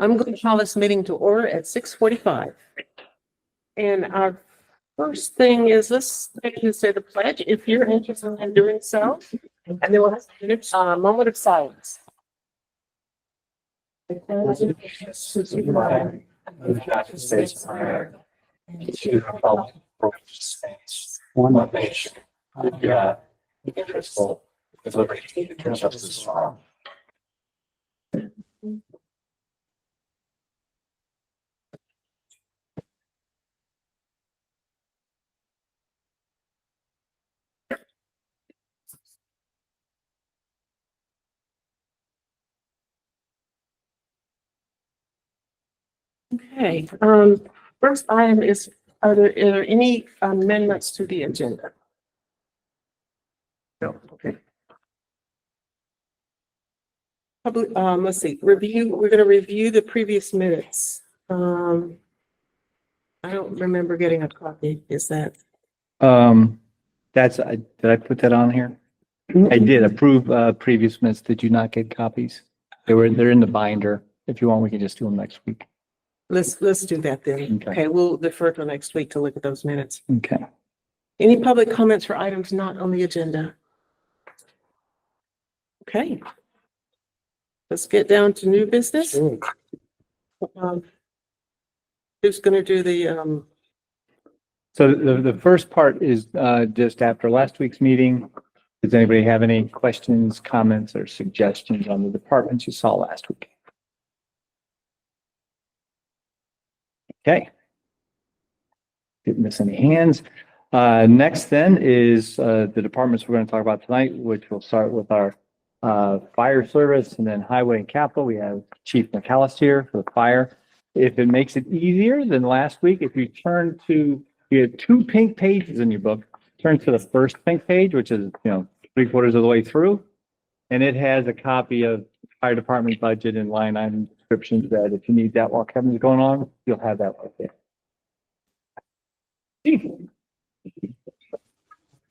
I'm going to call this meeting to order at 6:45. And our first thing is, let's thank you, say the pledge, if you're interested in doing so. And then we'll have a moment of silence. The United States of America, and to the republic for which it stands, one nation, under God, indivisible, with liberty and justice for all. Okay, first item is, are there any amendments to the agenda? No, okay. Public, let's see, we're gonna review the previous minutes. I don't remember getting a copy, is that? Did I put that on here? I did approve, previous minutes. Did you not get copies? They're in the binder. If you want, we can just do them next week. Let's do that then. Okay. Okay, we'll defer till next week to look at those minutes. Okay. Any public comments for items not on the agenda? Okay. Let's get down to new business. Who's gonna do the, So the first part is, just after last week's meeting. Does anybody have any questions, comments, or suggestions on the departments you saw last week? Okay. Didn't miss any hands. Next then is, the departments we're going to talk about tonight, which will start with our fire service and then highway and capital. We have Chief McAllister here for the fire. If it makes it easier than last week, if you have two pink pages in your book, turn to the first pink page, which is, 3/4 of the way through. And it has a copy of fire department budget and line item descriptions that if you need that while Kevin's going on, you'll have that right there.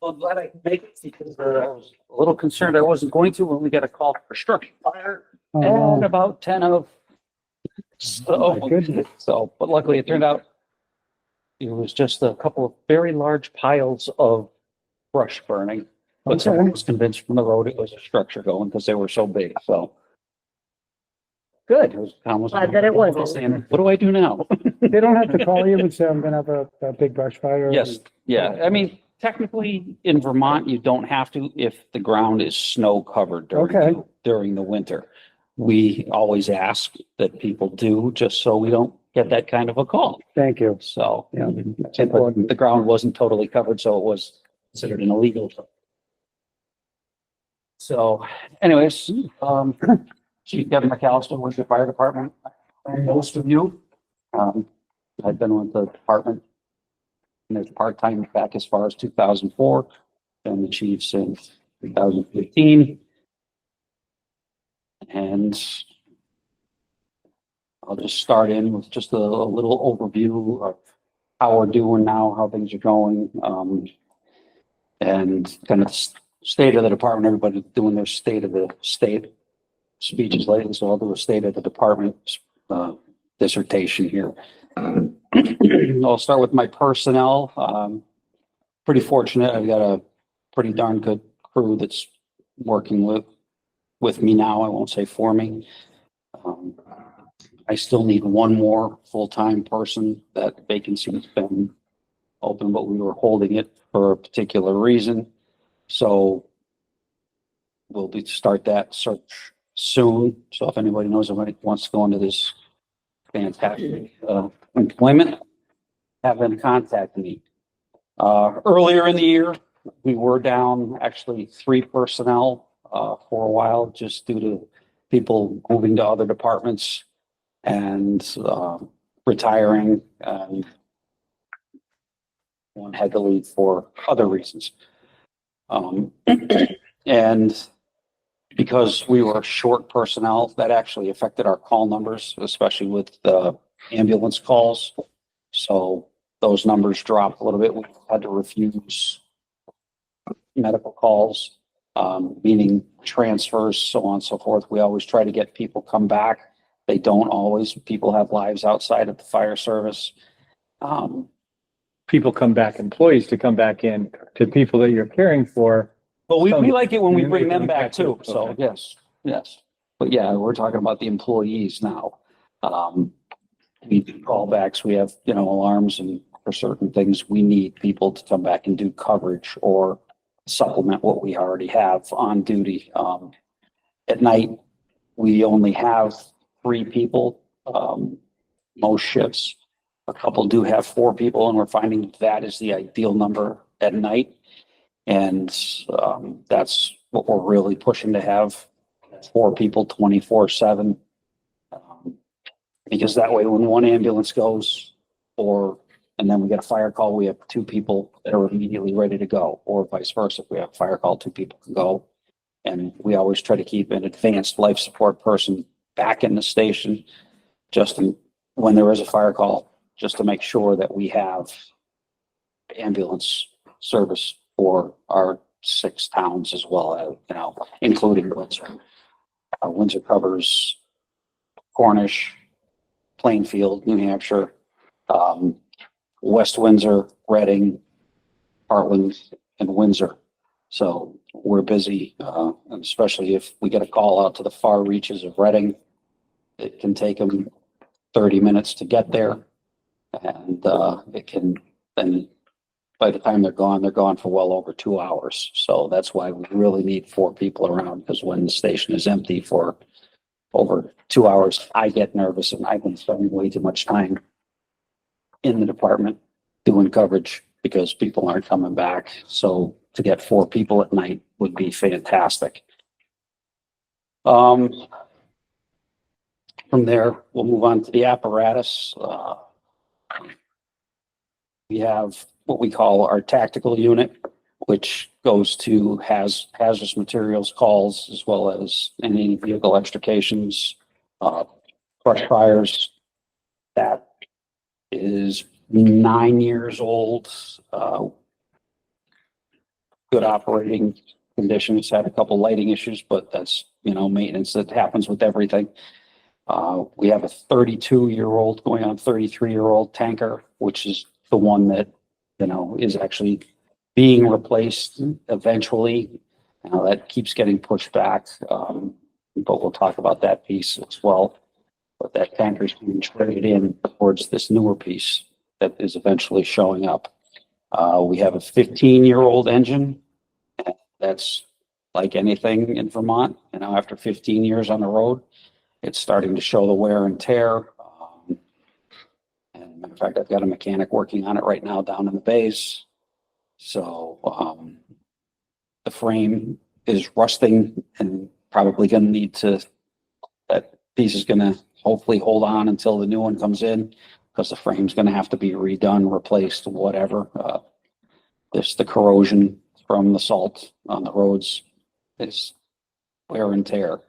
Well, I'm glad I could make it because I was a little concerned I wasn't going to when we got a call for structure fire at about 10 of. So, but luckily it turned out it was just a couple of very large piles of brush burning. But someone was convinced from the road it was a structure going because they were so big, so. Good. It was almost. Glad that it wasn't. Saying, what do I do now? They don't have to call you and say, I'm gonna have a big brush fire. Yes, yeah. I mean, technically in Vermont, you don't have to if the ground is snow covered during the winter. We always ask that people do, just so we don't get that kind of a call. Thank you. So, Yeah. but the ground wasn't totally covered, so it was considered an illegal. So anyways, Chief Kevin McAllister with the fire department. Most of you, I've been with the department and it's part-time back as far as 2004, and the chief since 2015. And I'll just start in with just a little overview of how we're doing now, how things are going, and kind of state of the department. Everybody doing their state of the state speeches lately, so I'll do a state of the department dissertation here. I'll start with my personnel. Pretty fortunate. I've got a pretty darn good crew that's working with me now. I won't say for me. I still need one more full-time person. That vacancy's been open, but we were holding it for a particular reason. So we'll start that search soon. So if anybody knows somebody who wants to go into this fantastic employment, have them contact me. Earlier in the year, we were down actually 3 personnel for a while, just due to people moving to other departments and retiring. One had to leave for other reasons. And because we were short personnel, that actually affected our call numbers, especially with the ambulance calls. So those numbers dropped a little bit. We had to refuse medical calls, meaning transfers, so on and so forth. We always try to get people come back They don't always. People have lives outside of the fire service. People come back, employees to come back in to people that you're caring for. But we like it when we You bring make them them back back too. too. So Okay. yes. But yeah, we're talking about the employees now. We do callbacks, we have, alarms, and for certain things, we need people to come back and do coverage or supplement what we already have on duty. At night, we only have 3 people, most shifts. A couple do have 4 people, and we're finding that is the ideal number at night. And that's what we're really pushing to have, 4 people 24/7. Because that way, when one ambulance goes, and then we get a fire call, we have 2 people that are immediately ready to go, or vice versa. If we have a fire call, 2 people can go. And we always try to keep an advanced life support person back in the station when there is a fire call, just to make sure that we have ambulance service for our 6 towns as well, including Windsor. Windsor covers Cornish, Plainfield, New Hampshire, West Windsor, Reading, Heartland, and Windsor. So we're busy, and especially if we get a call out to the far reaches of Reading, it can take them 30 minutes to get there. And then by the time they're gone for well over 2 hours. So that's why we really need 4 people around, because when the station is empty for over 2 hours, I get nervous, and I've been spending way too much time in the department doing coverage because people aren't coming back. So to get 4 people at night would be fantastic. From there, we'll move on to the apparatus. We have what we call our tactical unit, which goes to hazardous materials calls, as well as any vehicle extrications, brush fires. That is 9 years old. Good operating conditions, had a couple lighting issues, but that's, maintenance that happens with everything. We have a 32-year-old going on 33-year-old tanker, which is the one that, is actually being replaced eventually. That keeps getting pushed back. But we'll talk about that piece as well. But that tanker is being traded in towards this newer piece that is eventually showing up. We have a 15-year-old engine. That's like anything in Vermont. After 15 years on the road, it's starting to show the wear and tear. And matter of fact, I've got a mechanic working on it right now down in the base. So the frame is rusting and probably going to need that piece is going to hopefully hold on until the new one comes in, because the frame's going to have to be redone, replaced, whatever. There's the corrosion from the salt on the roads is wear and tear.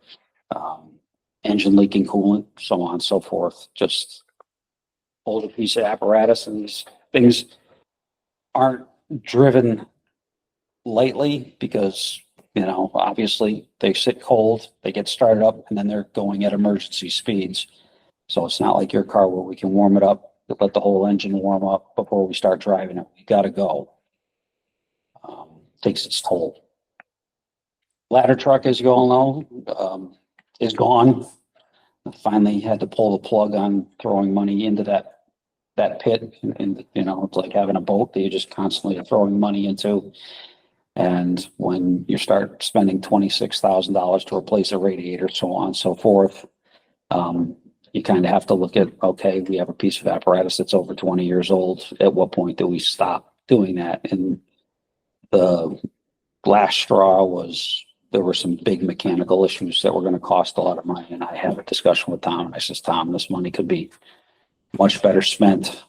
Engine leaking coolant, so on and so forth. Just hold a piece of apparatus, and these things aren't driven lightly because, obviously they sit cold, they get started up, and then they're going at emergency speeds. So it's not like your car where we can warm it up, let the whole engine warm up before we start driving it. We got to go. Takes its toll. Ladder truck, as you all know, is gone. I finally had to pull the plug on throwing money into that pit. And, it's like having a boat that you're just constantly throwing money into. And when you start spending $26,000 to replace a radiator, so on and so forth, you kind of have to look at, okay, we have a piece of apparatus that's over 20 years old. At what point do we stop doing that? And the last straw was there were some big mechanical issues that were going to cost a lot of money. And I had a discussion with Tom, and I says, Tom, this money could be much better spent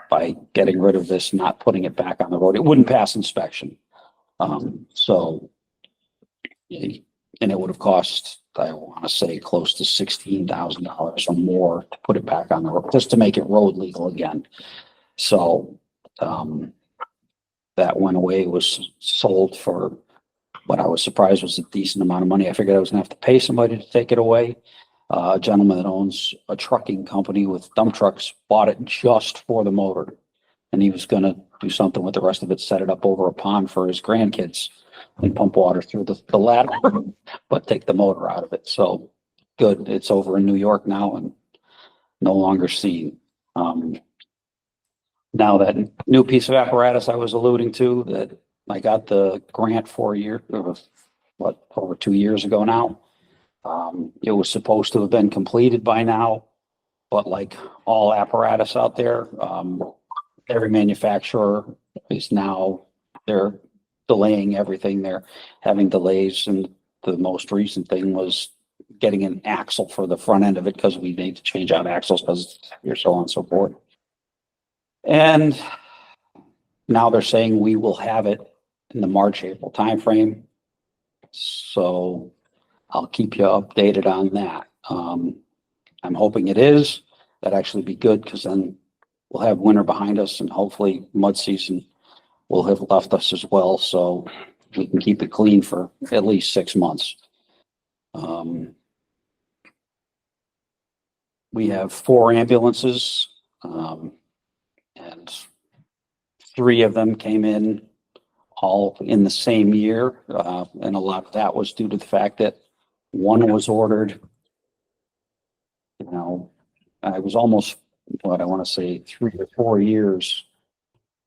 by getting rid of this, not putting it back on the road. It wouldn't pass inspection. And it would have cost, I want to say, close to $16,000 or more to put it back on the road, just to make it road legal again. So that went away. It was sold for what I was surprised was a decent amount of money. I figured I was gonna have to pay somebody to take it away. A gentleman that owns a trucking company with dump trucks bought it just for the motor. And he was gonna do something with the rest of it, set it up over a pond for his grandkids and pump water through the ladder, but take the motor out of it. So good. It's over in New York now and no longer seen. Now that new piece of apparatus I was alluding to that I got the grant for a year, over 2 years ago now. It was supposed to have been completed by now, but like all apparatus out there, every manufacturer is now, they're delaying everything. They're having delays, and the most recent thing was getting an axle for the front end of it because we need to change out axles because you're so on and so forth. And now they're saying we will have it in the March, April timeframe. So I'll keep you updated on that. I'm hoping it is. That'd actually be good because then we'll have winter behind us and hopefully mud season will have left us as well. So we can keep it clean for at least 6 months. We have 4 ambulances, and 3 of them came in all in the same year. And a lot of that was due to the fact that one was ordered, I was almost, I want to say 3 or 4 years.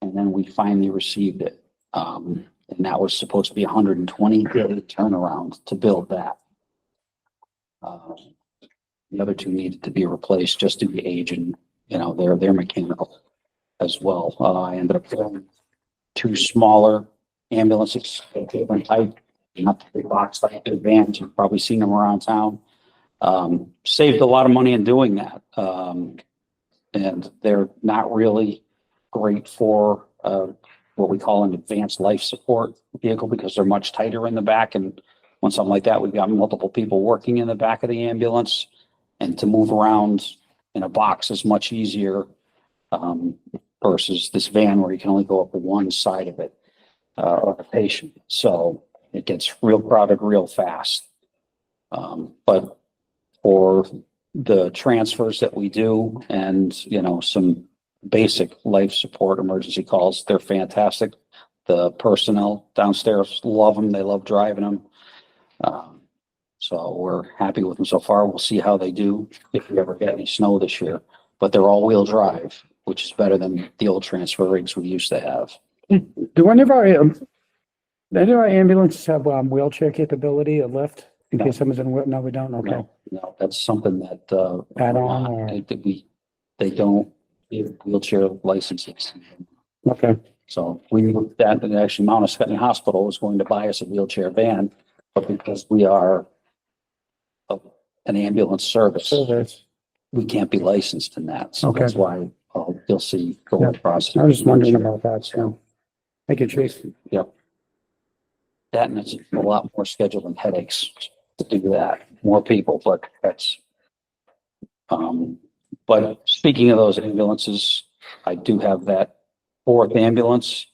And then we finally received it. And that was supposed to be 120-day turnaround to build that. The other 2 needed to be replaced just due to age and, they're mechanical as well. I ended up building 2 smaller ambulances, different type, not the big box type vans. You've probably seen them around town. Saved a lot of money in doing that. And they're not really great for what we call an advanced life support vehicle because they're much tighter in the back. And when something like that, we've got multiple people working in the back of the ambulance, and to move around in a box is much easier versus this van where you can only go up one side of it of the patient. So it gets real crowded real fast. But for the transfers that we do and, some basic life support emergency calls, they're fantastic. The personnel downstairs love them. They love driving them. So we're happy with them so far. We'll see how they do if we ever get any snow this year, but they're all-wheel drive, which is better than the old transfer rigs we used to have. Do any of our ambulances have wheelchair capability, a lift, in case someone's in, no, we don't, okay. No, that's something that, Add on or, they don't give wheelchair licenses. okay, So that actually Mount Scottney Hospital was going to buy us a wheelchair van, but because we are an ambulance service, we can't be licensed in that. So Okay. that's why you'll see go Yeah. across. I was just wondering about that, so. Thank you, Chase. Yep. That, and it's a lot more scheduling headaches to do that. More people, but that's, but speaking of those ambulances, I do have that 4th ambulance,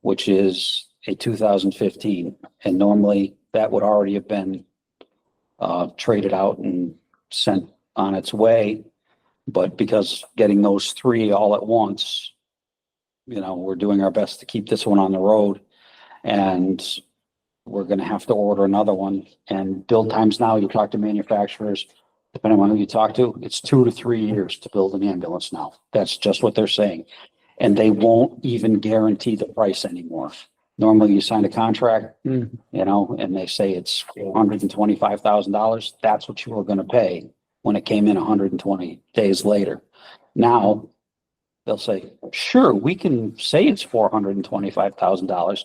which is a 2015. And normally that would already have been traded out and sent on its way. But because getting those 3 all at once, we're doing our best to keep this one on the road, and we're going to have to order another one. And build times now, you talk to manufacturers, depending on who you talk to, it's 2 to 3 years to build an ambulance now. That's just what they're saying. And they won't even guarantee the price anymore. Normally you sign a contract, and they say it's $125,000. That's what you were going to pay when it came in 120 days later. Now they'll say, sure, we can say it's $425,000.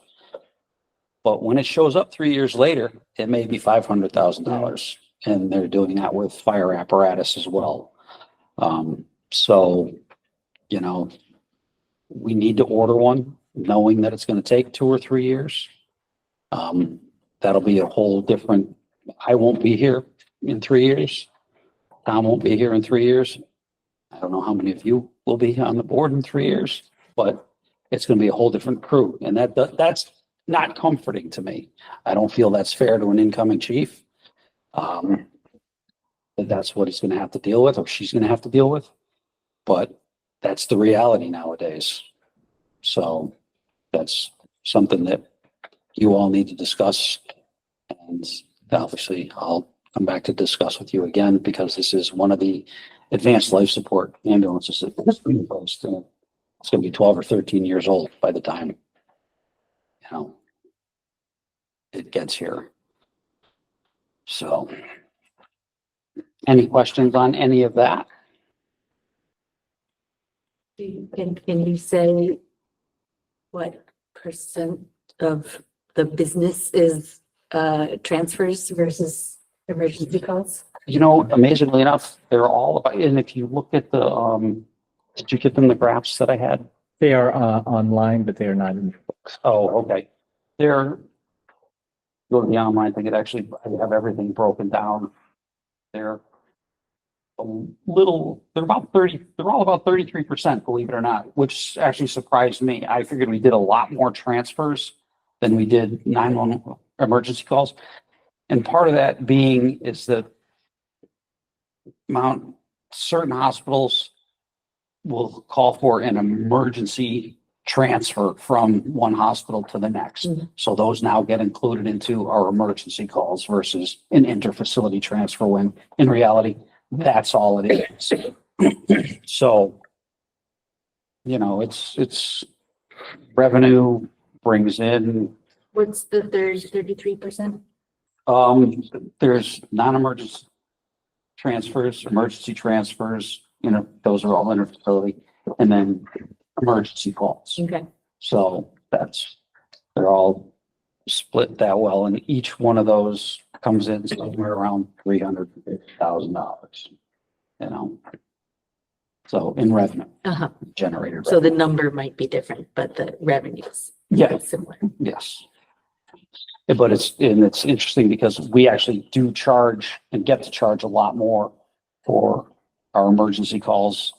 But when it shows up 3 years later, it may be $500,000. And they're doing that with fire apparatus as well. So, we need to order one knowing that it's going to take 2 or 3 years. That'll be a whole different, I won't be here in 3 years. Tom won't be here in 3 years. I don't know how many of you will be on the board in 3 years, but it's going to be a whole different crew. And that's not comforting to me. I don't feel that's fair to an incoming chief. The that that's what he's gonna have to deal with, or she's gonna have to deal with. But that's the reality nowadays. So that's something that you all need to discuss. And obviously, I'll come back to discuss with you again, because this is one of the advanced life support ambulances that's being proposed. It's gonna be 12 or 13 years old by the time, you know, it gets here. So, any questions on any of that? Can you say what percent of the business is transfers versus emergency calls? You know, amazingly enough, they're all about, and if you look at the, did you get them the graphs that I had? They are online, but they are not in the books. Oh, okay. They're, go to the online thing, it actually, I have everything broken down. They're a little, they're all about 33%, believe it or not, which actually surprised me. I figured we did a lot more transfers than we did 911 emergency calls. And part of that being is that certain hospitals will call for an emergency transfer from one hospital to the next. Mhm. So those now get included into our emergency calls versus an interfacility transfer, when in reality, that's all it is. So, you know, it's revenue brings in, What's the 33%? there's non-emergency transfers, emergency transfers, you know, those are all interfacility, and then emergency calls. Okay. So they're all split that well, and each one of those comes in somewhere around $350,000, you know. So in revenue Uh-huh. generated. So the number might be different, but the revenues Yeah. are similar. Yes. But it's interesting because we actually do charge and get to charge a lot more for our emergency calls.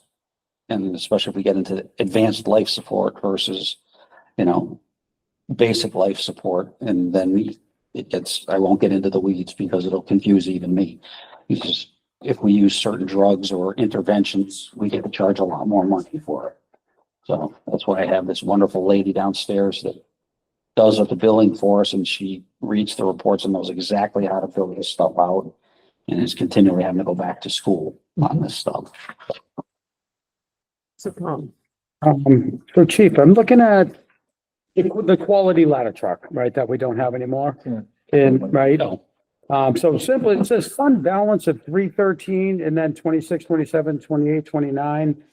And especially if we get into advanced life support versus, you know, basic life support. And then it gets, I won't get into the weeds because it'll confuse even me. Because if we use certain drugs or interventions, we get to charge a lot more money for it. So that's why I have this wonderful lady downstairs that does the billing for us, and she reads the reports and knows exactly how to fill this stuff out, and is continually having to go back to school on this stuff. So, So Chief, I'm looking at the quality ladder truck, right, that we don't have anymore. Yeah. And, right? No. So simply, it says fund balance of 313 and then 26, 27, 28, 29.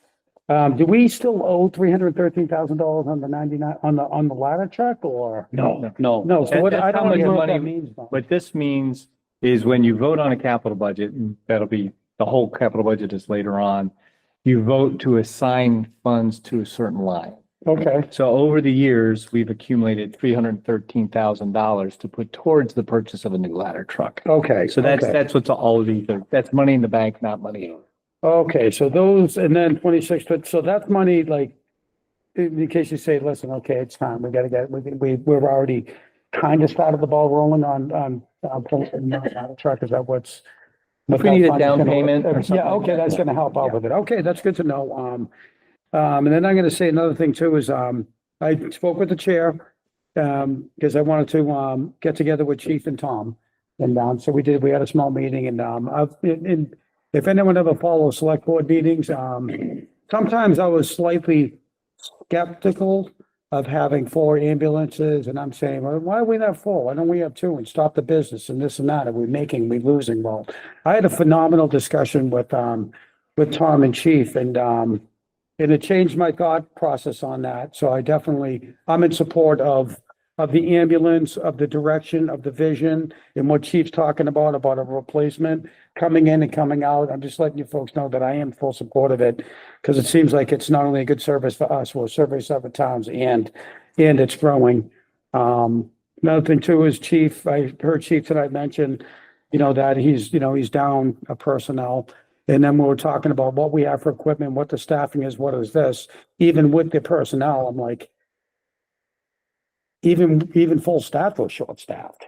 Do we still owe $313,000 on the 99, on the ladder truck, or? No. No, so what, I That's how don't much know what money- that means. Bob. What this means is when you vote on a capital budget, and that'll be, the whole capital budget is later on, you vote to assign funds to a certain line. Okay, So over the years, we've accumulated $313,000 to put towards the purchase of a new ladder truck. okay. So okay. that's what's all of these, that's money in the bank, not money. Okay, so those, and then 26, so that's money, like, in case you say, listen, okay, it's time, we gotta get, we're already kind of started the ball rolling on pulling the truck, is that what's? If we need a down payment or something Yeah, like okay, that, that's yeah. gonna help out with it, okay, that's good to know, and then I'm gonna say another thing too is, I spoke with the chair, because I wanted to, get together with Chief and Tom. And, so we had a small meeting, and, if anyone ever follows select board meetings, sometimes I was slightly skeptical of having 4 ambulances, and I'm saying, well, why are we not 4? Why don't we have 2 and stop the business and this and that? Are we losing? Well, I had a phenomenal discussion with Tom and Chief, and it changed my thought process on that. So I'm in support of the ambulance, of the direction, of the vision, and what Chief's talking about a replacement coming in and coming out. I'm just letting you folks know that I am full support of it, because it seems like it's not only a good service for us, we'll service other towns, and it's growing. Another thing too is Chief, I heard Chief tonight mention, that he's down a personnel. And then we were talking about what we have for equipment, what the staffing is, what is this, even with the personnel, I'm like, even full staff was short-staffed.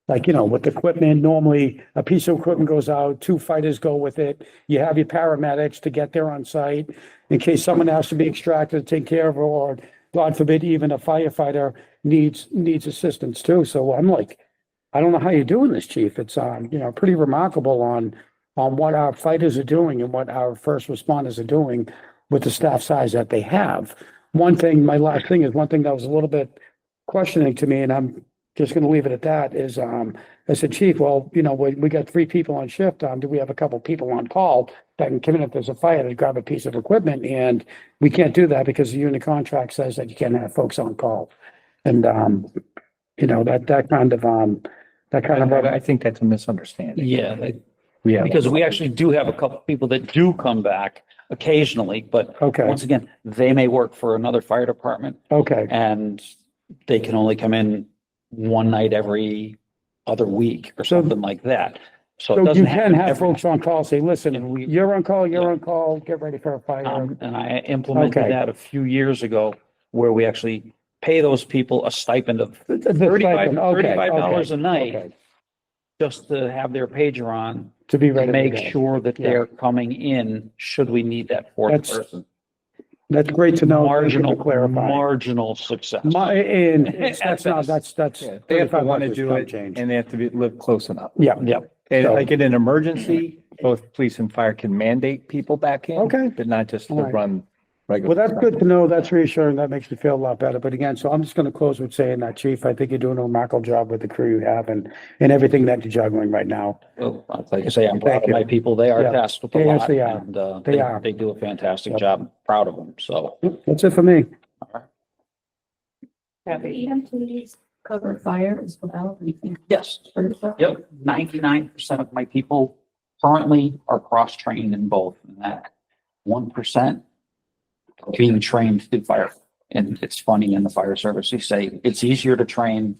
like, with equipment, normally a piece of equipment goes out, two fighters go with it. You have your paramedics to get there on site in case someone has to be extracted, taken care of, or God forbid, even a firefighter needs assistance too. So I'm like, I don't know how you're doing this, chief. It's, pretty remarkable on what our fighters are doing and what our first responders are doing with the staff size that they have. My last thing is one thing that was a little bit questioning to me, and I'm just gonna leave it at that, is, I said, chief, well, we got 3 people on shift. Do we have a couple people on call that can come in if there's a fire to grab a piece of equipment? And we can't do that because the unit contract says that you can't have folks on call. And, I think that's a misunderstanding. Yeah, Yeah. because we actually do have a couple people that do come back occasionally, but okay, once again, they may work for another fire department okay. and they can only come in one night every other week or So- something like that. So it So you doesn't can happen have every. folks on call, say, And listen, we- you're on call, Yeah. get ready for a fire. And I implemented Okay. that a few years ago where we actually pay those people a stipend of The $35 stipend, okay, $35 a okay, night okay. just to have their pager on To be to ready. to make go. sure that Yeah. they're coming in should we need that fourth That's person. That's great to know. Thank you for clarifying. Marginal success. And At that's not, best. that's. Yeah, They have to want to 35 do bucks it is change. and they have to live close enough. Yeah, Yep. And So- like in an emergency, both police and fire can mandate people back in. Okay. But not just to All right. run regular. well, that's good to know. That's reassuring. That makes me feel a lot better. But again, so I'm just gonna close with saying that, chief, I think you're doing a remarkable job with the crew you have and everything that you're juggling right now. Well, like I say, I'm proud Thank of you. my people. They are Yeah. tasked with a Yes, lot. they are. And, They are. they do a fantastic Yep. job. Proud of them. So. That's it for me. EMTs cover fire as well, you think? Yes. Yep, 99% of my people currently are cross-trained in both, and that 1% are being trained to do fire. And it's funny in the fire service, they say it's easier to train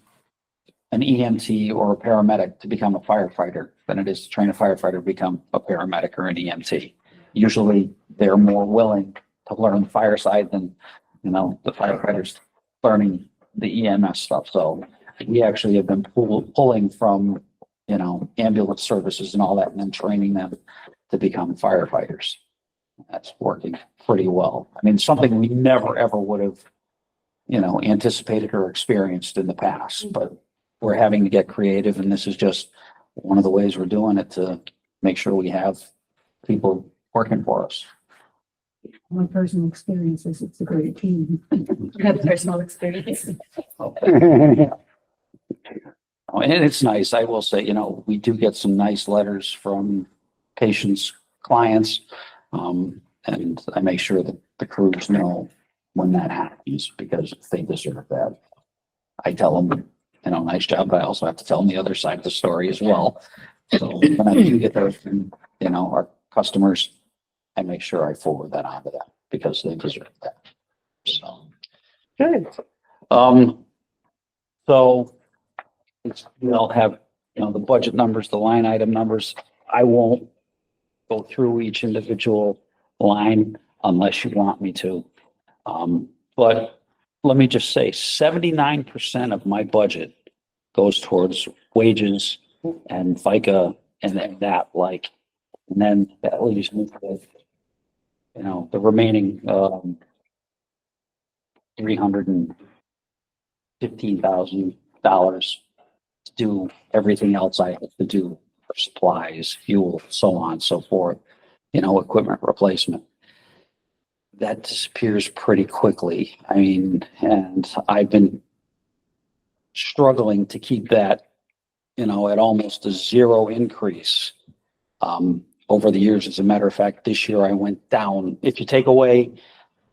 an EMT or a paramedic to become a firefighter than it is to train a firefighter to become a paramedic or an EMT. Usually, they're more willing to learn the fire side than, the firefighters learning the EMS stuff. So we actually have been pulling from, ambulance services and all that, and then training them to become firefighters. That's working pretty well. I mean, something we never, ever would have, anticipated or experienced in the past, but we're having to get creative, and this is just one of the ways we're doing it to make sure we have people working for us. My personal experience is it's a great team. I have personal experience. And it's nice, I will say, we do get some nice letters from patients, clients. And I make sure that the crews know when that happens because they deserve that. I tell them, nice job, but I also have to tell them the other side of the story as well. So when I do get those from, our customers, I make sure I forward that on to them because they deserve that. So. Good. So we'll have, the budget numbers, the line item numbers. I won't go through each individual line unless you want me to. But let me just say 79% of my budget goes towards wages and FICA and that and then that leaves me with, the remaining, $315,000 to do everything else I have to do for supplies, fuel, so on and so forth, equipment replacement. That disappears pretty quickly. I mean, and I've been struggling to keep that, at almost a zero increase over the years. As a matter of fact, this year I went down. If you take away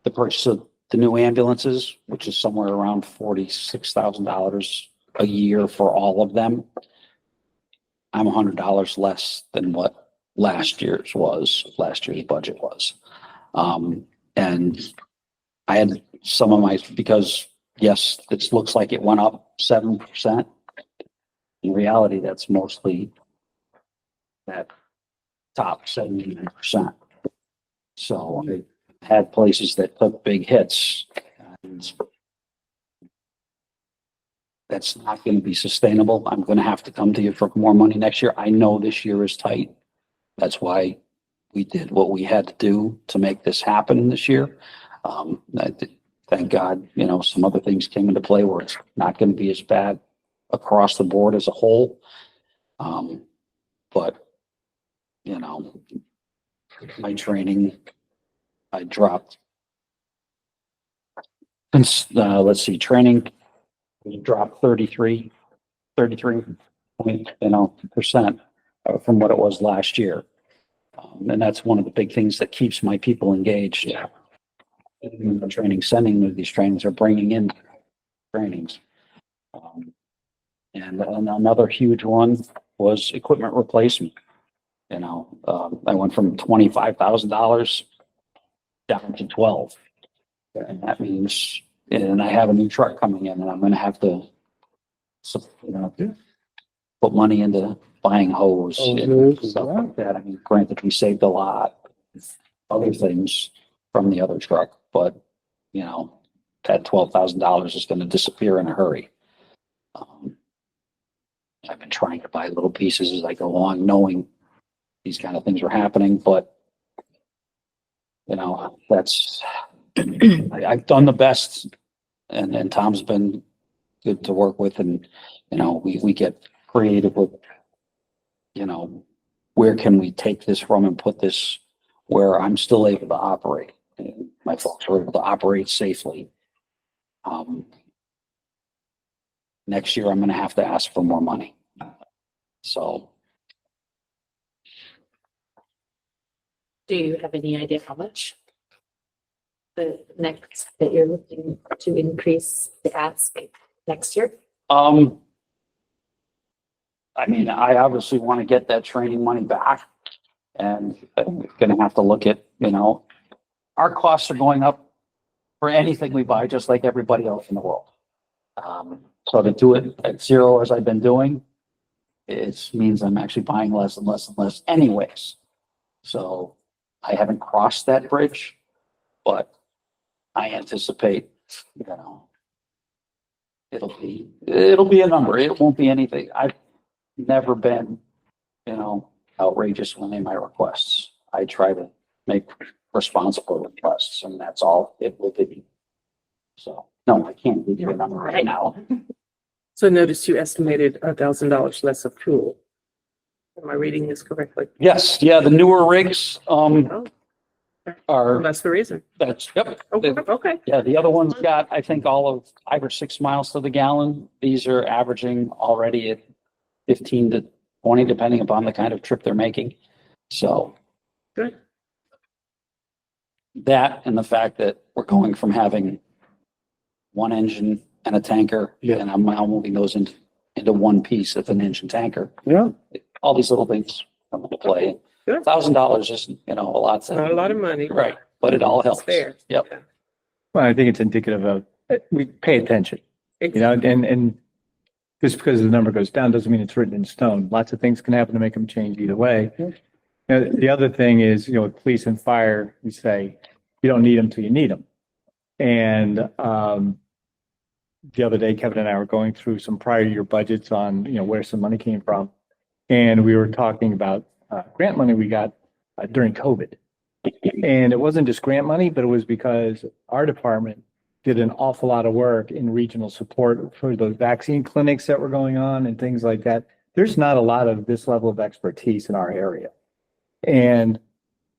the purchase of the new ambulances, which is somewhere around $46,000 a year for all of them, I'm $100 less than what last year's budget was. And I had some of because yes, it looks like it went up 7%. In reality, that's mostly that top 79%. So I had places that took big hits. And that's not going to be sustainable. I'm going to have to come to you for more money next year. I know this year is tight. That's why we did what we had to do to make this happen this year. Thank God, you know, some other things came into play where it's not going to be as bad across the board as a whole. But, you know, my training, I dropped. Since, let's see, training dropped 33 point, you know, percent from what it was last year. And that's one of the big things that keeps my people engaged. Yeah. In the training, sending them these trainings or bringing in trainings. And another huge one was equipment replacement. You know, I went from $25,000 down to 12. And that means, and I have a new truck coming in and I'm going to have to, you know, put money into buying hose and stuff like that. I mean, granted, we saved a lot of other things from the other truck, but you know, that $12,000 is going to disappear in a hurry. I've been trying to buy little pieces as I go along, knowing these kind of things are happening, but you know, that's, I've done the best and Tom's been good to work with and, you know, we get creative with, you know, where can we take this from and put this where I'm still able to operate and my folks are able to operate safely. Next year, I'm going to have to ask for more money. So. Do you have any idea how much? The next that you're looking to increase the ask next year? I mean, I obviously want to get that training money back and I'm going to have to look at, you know, our costs are going up for anything we buy, just like everybody else in the world. So to do it at zero as I've been doing, it means I'm actually buying less and less and less anyways. So I haven't crossed that bridge, but I anticipate, you know, it'll be a number. It won't be anything. I've never been, you know, outrageous when they my requests. I try to make responsible requests and that's all it will be. So no, I can't give you a number right now. So notice you estimated $1,000 less of fuel. Am I reading this correctly? Yes, yeah, the newer rigs, Oh, are, that's the reason. that's, yep. Okay, okay. Yeah, the other one's got, I think, all of 5 or 6 miles to the gallon. These are averaging already at 15 to 20, depending upon the kind of trip they're making. So Good. that and the fact that we're going from having one engine and a tanker, and I'm now moving those into one piece of an engine tanker. Yeah. All these little things come into play. Good. $1,000 isn't, you know, a lot. Not a lot of money. Right, but it all helps. It's fair. Yep. Yeah. Well, I think it's indicative of, we pay attention, you know, and just because the number goes down doesn't mean it's written in stone. Lots of things can happen to make them change either way. Yeah. You know, the other thing is, you know, with police and fire, we say, you don't need them till you need them. And, the other day, Kevin and I were going through some prior year budgets on, you know, where some money came from. And we were talking about grant money we got during COVID. And it wasn't just grant money, but it was because our department did an awful lot of work in regional support for those vaccine clinics that were going on and things like that. There's not a lot of this level of expertise in our area. And,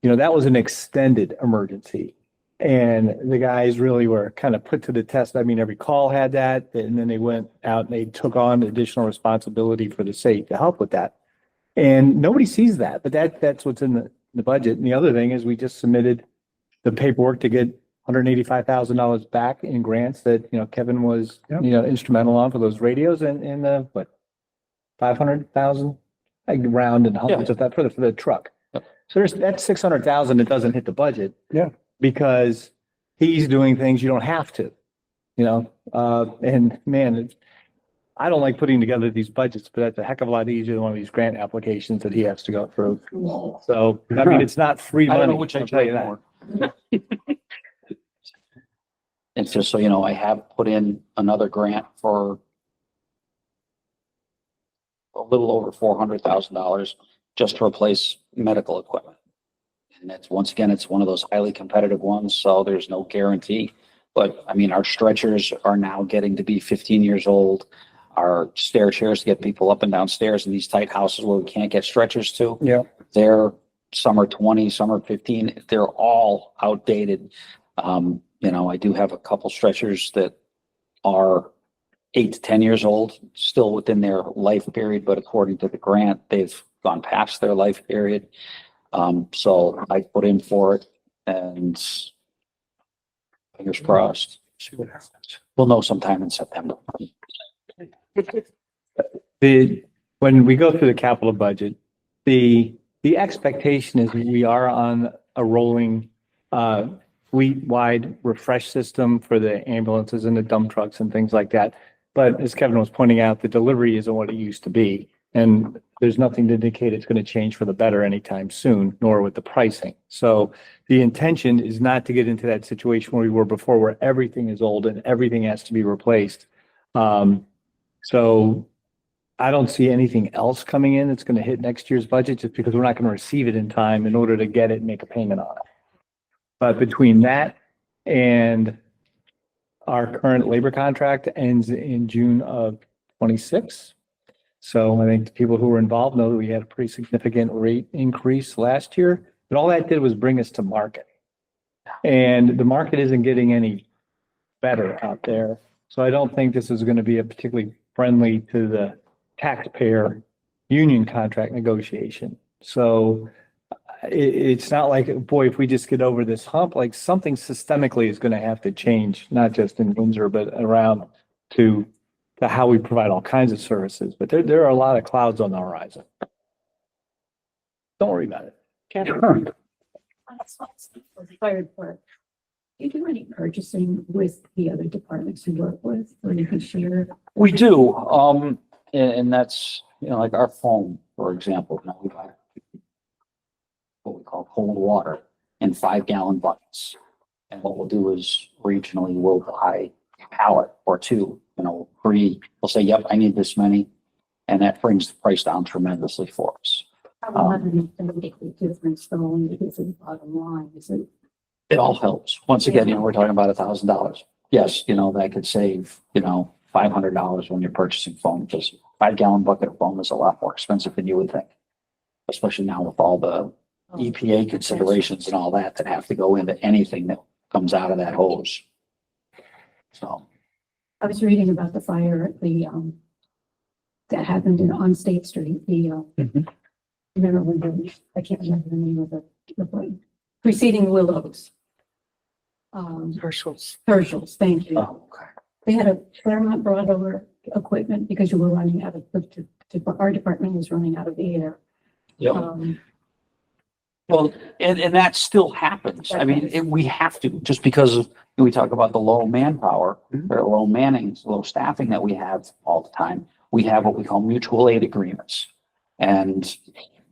you know, that was an extended emergency. And the guys really were kind of put to the test. I mean, every call had that, and then they went out and they took on additional responsibility for the state to help with that. And nobody sees that, but that's what's in the budget. And the other thing is we just submitted the paperwork to get $185,000 back in grants that, you know, Kevin was, you know, instrumental on for those radios and what, 500,000, like round and hundreds of that for the truck. Yep. So there's that 600,000 that doesn't hit the budget. Yeah. Because he's doing things you don't have to, you know, and man, I don't like putting together these budgets, but that's a heck of a lot easier than one of these grant applications that he has to go through. So, I mean, it's not free I money. don't know which I I'll tell you tell that. more. It's just so, you know, I have put in another grant for little over $400,000 just to replace medical equipment. And that's, once again, it's one of those highly competitive ones, so there's no guarantee. But I mean, our stretchers are now getting to be 15 years old. Our stair chairs to get people up and down stairs in these tight houses where we can't get stretchers to. Yeah. They're, some are 20, some are 15. They're all outdated. You know, I do have a couple stretchers that are 8 to 10 years old, still within their life period, but according to the grant, they've gone past their life period. So I put in for it, and fingers crossed. See what happens. We'll know sometime in September. When we go through the capital budget, the expectation is we are on a rolling, fleet-wide refresh system for the ambulances and the dump trucks and things like that. But as Kevin was pointing out, the delivery isn't what it used to be. And there's nothing to indicate it's going to change for the better anytime soon, nor with the pricing. So the intention is not to get into that situation where we were before, where everything is old and everything has to be replaced. So I don't see anything else coming in that's going to hit next year's budget, just because we're not going to receive it in time in order to get it and make a payment on it. But between that and our current labor contract ends in June of 26. So I think the people who were involved know that we had a pretty significant rate increase last year, but all that did was bring us to market. And the market isn't getting any better out there. So I don't think this is going to be a particularly friendly to the taxpayer union contract negotiation. So it's not like, boy, if we just get over this hump, like something systemically is going to have to change, not just in Windsor, but around to how we provide all kinds of services. But there are a lot of clouds on the horizon. Don't worry about it. Catherine? Fire department. Do you do any purchasing with the other departments you work with, or you can share? We do, and that's, you know, like our phone, for example, you know, we buy what we call cold water in 5-gallon buckets. And what we'll do is regionally we'll buy a pallet or two, you know, we'll say, yep, I need this many. And that brings the price down tremendously for us. How much does it make a difference though, when you get to the bottom line? Is it? It all helps. Once again, you know, we're talking about $1,000. Yes, you know, that could save, you know, $500 when you're purchasing foam, because 5-gallon bucket of foam is a lot more expensive than you would think. Especially now with all the EPA considerations and all that have to go into anything that comes out of that hose. So. I was reading about the fire at the, that happened on State Street, remember when I can't remember the name of the preceding Willows. Herschel's, thank you. Oh, okay. They had a Claremont brought over equipment because you were running out of, our department was running out of the air. Yep. Well, and that still happens. I mean, we have to, just because of, we talk about the low manpower, or low mannings, low staffing that we have all the time. We have what we call mutual aid agreements. And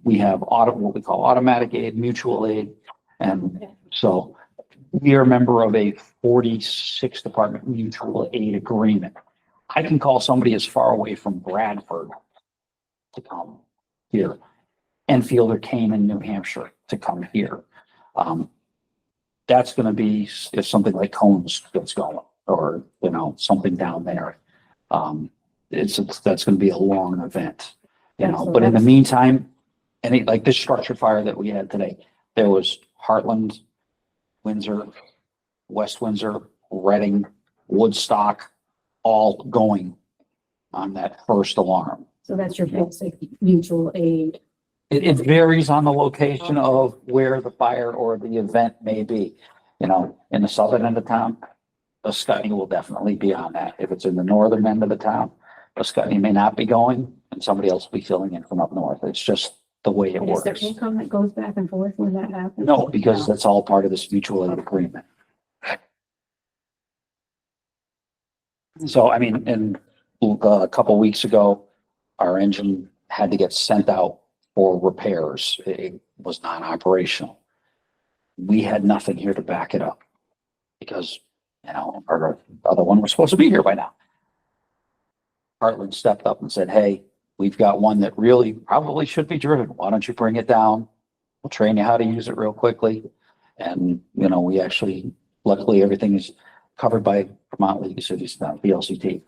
we have what we call automatic aid, mutual aid. And so we are a member of a 46 department mutual aid agreement. I can call somebody as far away from Bradford to come here. Enfield or Cayman, New Hampshire to come here. That's going to be if something like Combs gets going, or, you know, something down there. That's going to be a long event, you know, but in the meantime, like this structure fire that we had today, there was Heartland, Windsor, West Windsor, Reading, Woodstock, all going on that first alarm. So that's your basic mutual aid. It varies on the location of where the fire or the event may be. You know, in the southern end of town, a Scutney will definitely be on that. If it's in the northern end of the town, a Scutney may not be going, and somebody else will be filling in from up north. It's just the way it Is there works. income that goes back and forth when that happens? No, because that's all part of this mutual aid agreement. So, I mean, and a couple of weeks ago, our engine had to get sent out for repairs. It was non-operational. We had nothing here to back it up because, you know, our other one was supposed to be here by now. Heartland stepped up and said, hey, we've got one that really probably should be driven. Why don't you bring it down? We'll train you how to use it real quickly. And, you know, we actually, luckily, everything is covered by Vermont League of Cities, not VLCT.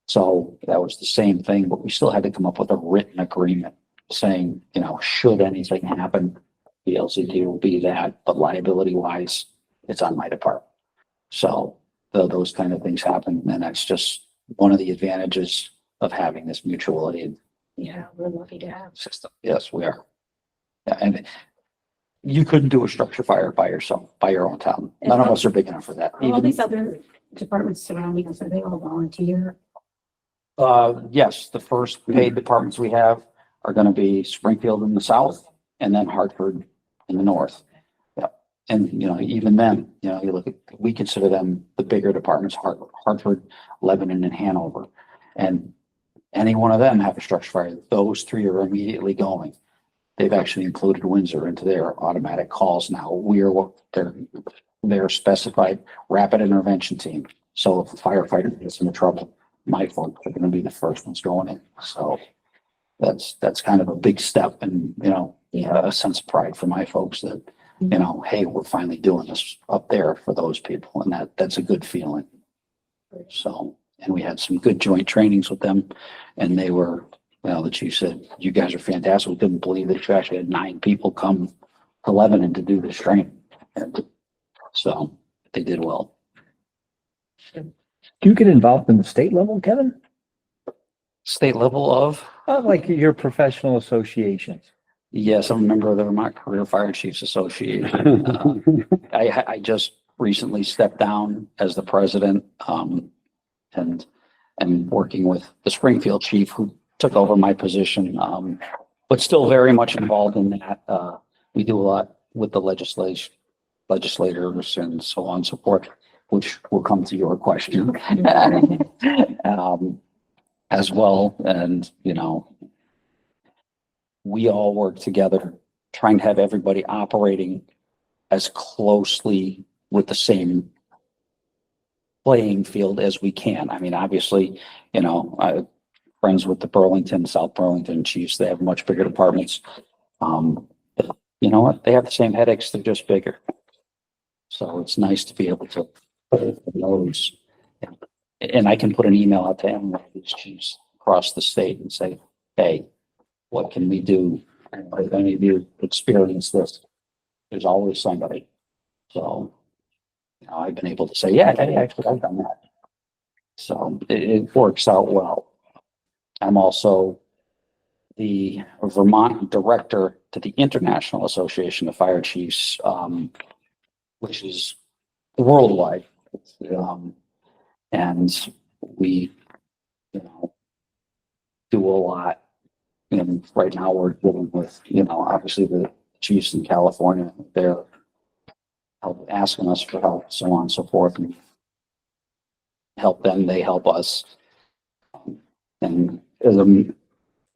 So that was the same thing, but we still had to come up with a written agreement saying, you know, should anything happen, VLCT will be that, but liability wise, it's on my department. So those kind of things happen, and that's just one of the advantages of having this mutual aid Yeah, we're lucky to have. system. Yes, we are. Yeah, and you couldn't do a structure fire by yourself, by your own town. None of us are big enough for that. All these other departments surrounding us, are they all volunteer? Yes, the first paid departments we have are gonna be Springfield in the south and then Hartford in the north. Yeah, and you know, even then, you know, you look at, we consider them the bigger departments, Hartford, Lebanon and Hanover. And any one of them have a structure fire, those three are immediately going. They've actually included Windsor into their automatic calls now. We are what they're specified rapid intervention team. So if a firefighter gets into trouble, my folks are gonna be the first ones going in. So that's kind of a big step and, you know, a sense of pride for my folks that, you know, hey, we're finally doing this up there for those people. And that's a good feeling. So, and we had some good joint trainings with them and they were, well, the chief said, you guys are fantastic. We couldn't believe that you actually had 9 people come to Lebanon to do this training. And so they did well. Do you get involved in the state level, Kevin? State level of, Like your professional associations? yes, I'm a member of the Vermont Career Fire Chiefs Association. I just recently stepped down as the president, and working with the Springfield chief who took over my position, but still very much involved in that. We do a lot with the legislators and so on and so forth, which will come to your question. As well. And, you know, we all work together trying to have everybody operating as closely with the same playing field as we can. I mean, obviously, you know, I'm friends with the Burlington, South Burlington Chiefs. They have much bigger departments. But you know what? They have the same headaches. They're just bigger. So it's nice to be able to put those. And I can put an email out to any of these chiefs across the state and say, hey, what can we do? If any of you experience this, there's always somebody. So, you know, I've been able to say, yeah, hey, actually, I've done that. So it works out well. I'm also the Vermont director to the International Association of Fire Chiefs, which is worldwide. And we, you know, do a lot. And right now we're dealing with, you know, obviously the chiefs in California, they're asking us for help, so on and so forth, and help them, they help us. And as a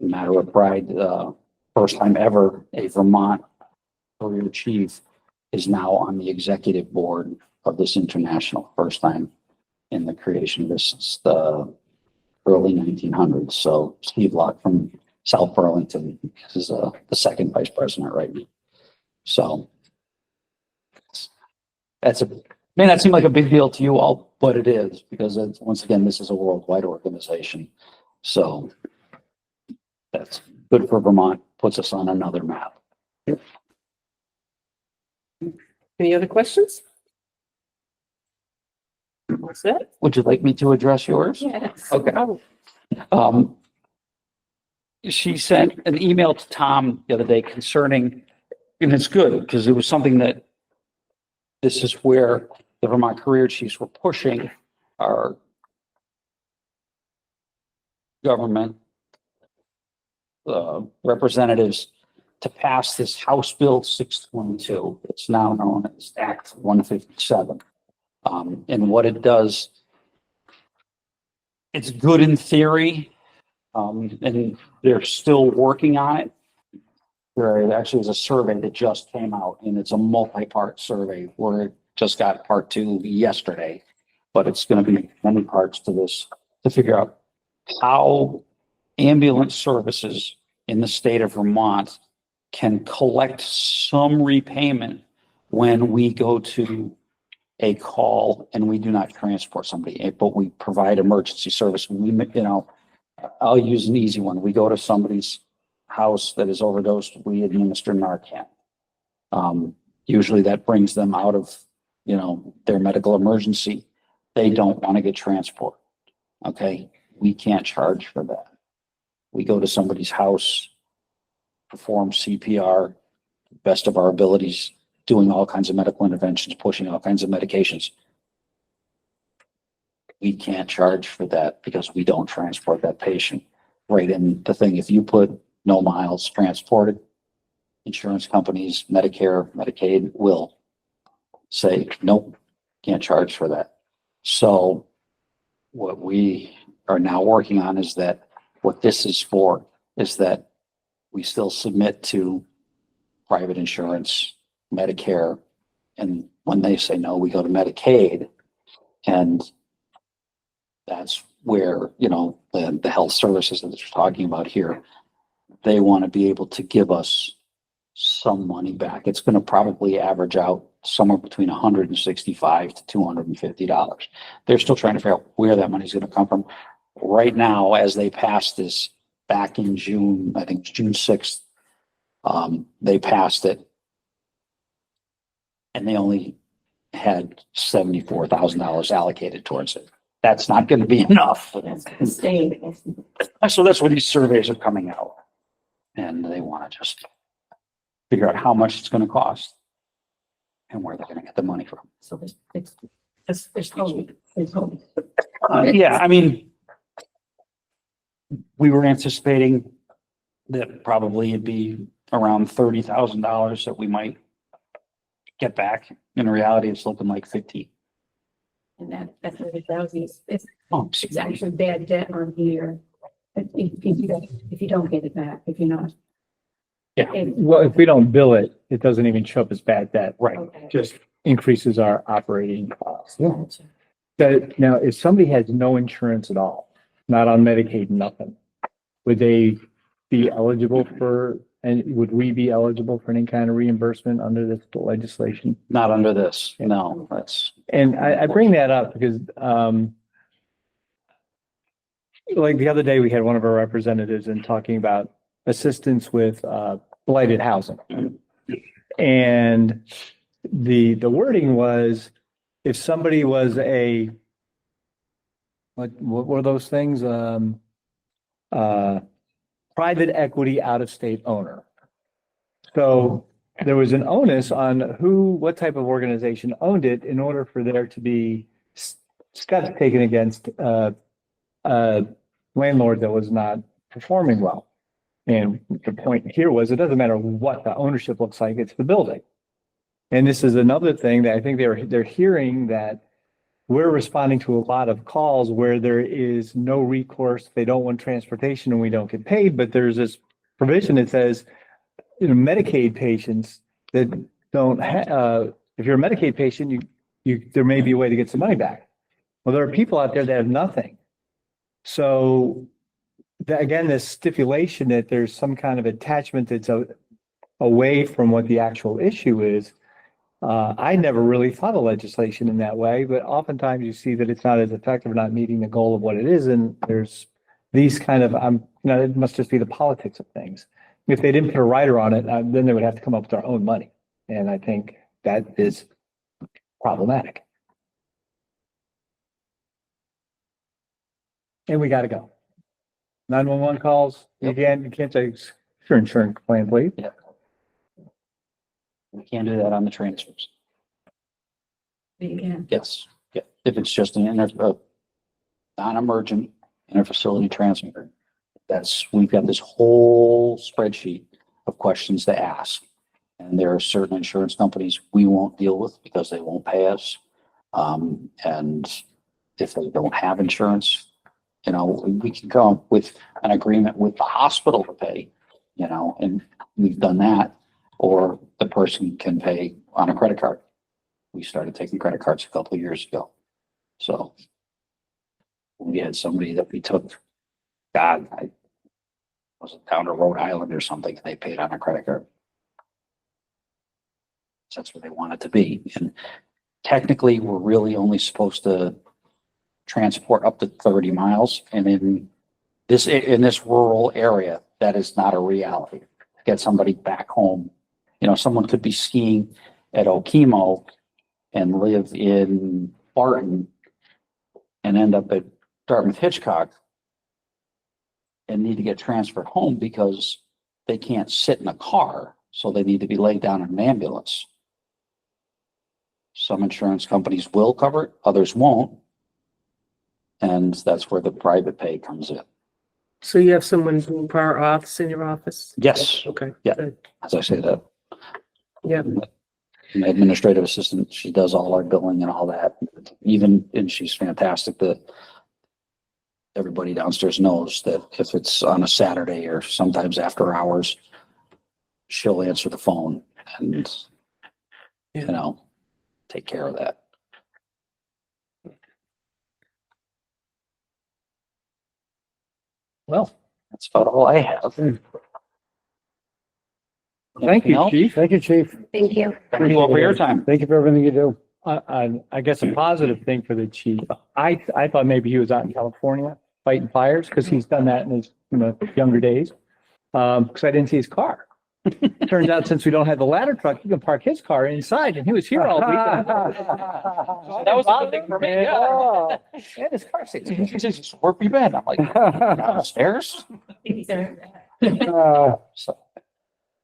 matter of pride, first time ever, a Vermont career chief is now on the executive board of this international, first time in the creation of this since the early 1900s. So Steve Locke from South Burlington is the second vice president right now. So may not seem like a big deal to you all, but it is, because once again, this is a worldwide organization. So that's good for Vermont, puts us on another map. Any other questions? What's that? Would you like me to address yours? Yes. Okay. She sent an email to Tom the other day concerning, and it's good because it was something that this is where the Vermont career chiefs were pushing our government representatives to pass this House Bill 622. It's now known as Act 157. And what it does, it's good in theory, and they're still working on it. There actually is a survey that just came out, and it's a multi-part survey where it just got part 2 yesterday, but it's going to be many parts to this to figure out how ambulance services in the state of Vermont can collect some repayment when we go to a call and we do not transport somebody, but we provide emergency service. I'll use an easy one. We go to somebody's house that is overdosed, we administer Narcan. Usually that brings them out of, their medical emergency. They don't want to get transport. Okay. We can't charge for that. We go to somebody's house, perform CPR, best of our abilities, doing all kinds of medical interventions, pushing all kinds of medications. We can't charge for that because we don't transport that patient. Right in the thing, if you put no miles transported, insurance companies, Medicare, Medicaid will say, nope, can't charge for that. So what we are now working on is that what this is for is that we still submit to private insurance, Medicare, and when they say no, we go to Medicaid. And that's where, the health services that they're talking about here, they want to be able to give us some money back. It's going to probably average out somewhere between $165 to $250. They're still trying to figure out where that money is going to come from. Right now, as they passed this back in June, I think it's June 6th, they passed it and they only had $74,000 allocated towards it. That's not going to be enough. That's gonna stay. So that's where these surveys are coming out. And they want to just figure out how much it's going to cost and where they're going to get the money from. So there's hope. There's hope. Yeah, I mean, we were anticipating that probably it'd be around $30,000 that we might get back. In reality, it's looking like 50. And that 30,000 is, Oh, it's actually bad debt on here. If you don't get it back, if you're not. Yeah. Well, if we don't bill it, it doesn't even show up as bad debt. Right. Okay. Just increases our operating costs. Gotcha. Now, if somebody has no insurance at all, not on Medicaid, nothing, would they be eligible for, and would we be eligible for any kind of reimbursement under this legislation? Not under this. No, that's. And I bring that up because, like the other day, we had one of our representatives in talking about assistance with blighted housing. And the wording was, if somebody was what were those things? Private equity out-of-state owner. So there was an onus on what type of organization owned it in order for there to be steps taken against a landlord that was not performing well. And the point here was, it doesn't matter what the ownership looks like, it's the building. And this is another thing that I think they're hearing, that we're responding to a lot of calls where there is no recourse. They don't want transportation and we don't get paid, but there's this provision that says, Medicaid patients that don't have, if you're a Medicaid patient, there may be a way to get some money back. Well, there are people out there that have nothing. So again, this stipulation that there's some kind of attachment that's away from what the actual issue is. I never really thought of legislation in that way, but oftentimes you see that it's not as effective, not meeting the goal of what it is. And there's these kind of, it must just be the politics of things. If they didn't put a rider on it, then they would have to come up with their own money. And I think that is problematic. And we got to go. 911 calls, you can't say, your insurance plan, please. Yeah. We can't do that on the transfers. Yeah. Yes. Yeah. If it's just an non-emergent interfacility transmitter, we've got this whole spreadsheet of questions to ask. And there are certain insurance companies we won't deal with because they won't pay us. And if they don't have insurance, we can come up with an agreement with the hospital to pay, and we've done that. Or the person can pay on a credit card. We started taking credit cards a couple of years ago. So we had somebody that we took, was it down to Rhode Island or something, and they paid on a credit card. So that's where they want it to be. And technically, we're really only supposed to transport up to 30 miles. And in this rural area, that is not a reality. To get somebody back home, someone could be skiing at Okemo and live in Barton and end up at Dartmouth Hitchcock and need to get transferred home because they can't sit in a car. So they need to be laid down in an ambulance. Some insurance companies will cover it, others won't. And that's where the private pay comes in. So you have someone doing prior auths in your office? Yes, Okay. Yeah. Good. as I say that. Yeah. An administrative assistant, she does all our billing and all that. And she's fantastic. Everybody downstairs knows that if it's on a Saturday or sometimes after hours, she'll answer the phone and, take care of that. Well, That's about all I have. thank Anything you, else? chief. Thank you, chief. Thank you. Thank you all for your time. Thank you for everything you do. I guess a positive thing for the chief, I thought maybe he was out in California fighting fires because he's done that in his, younger days. Because I didn't see his car. Turns out since we don't have the ladder truck, you can park his car inside and he was here all weekend. That was a good thing for me, yeah. And his car seats. Jesus, where have you been? I'm like, downstairs. So,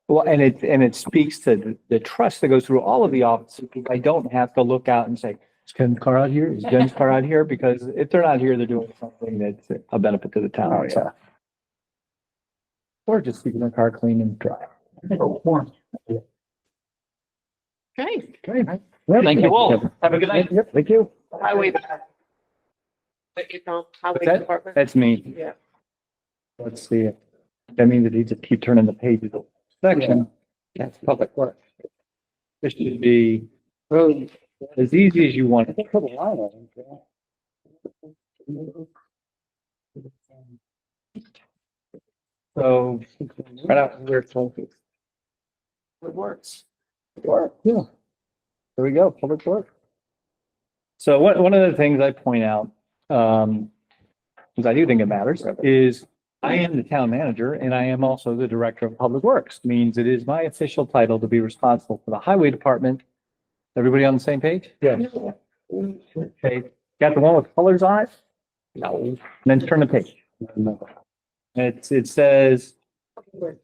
Well, and it speaks to the trust that goes through all of the offices. I don't have to look out and say, is Ken's car out here? Is Jen's car out here? Because if they're not here, they're doing something that's a benefit to the town. Oh, yeah. Or just keeping their car clean and dry. Okay. Okay. thank you all. Have a good night. Yep, thank you. Highway. Highway that? department. That's me. Yeah. Let's see. That means that he just keep turning the pages. Section. That's public work. This should be as easy as you want it. So, right out where it's focused. It works. Yeah. There we go, public work. So one of the things I point out, because I do think it matters, is I am the town manager and I am also the director of public works. Means it is my official title to be responsible for the highway department. Everybody on the same page? Yeah. Okay, got the one with colors on it? No. And then turn the page. It says, public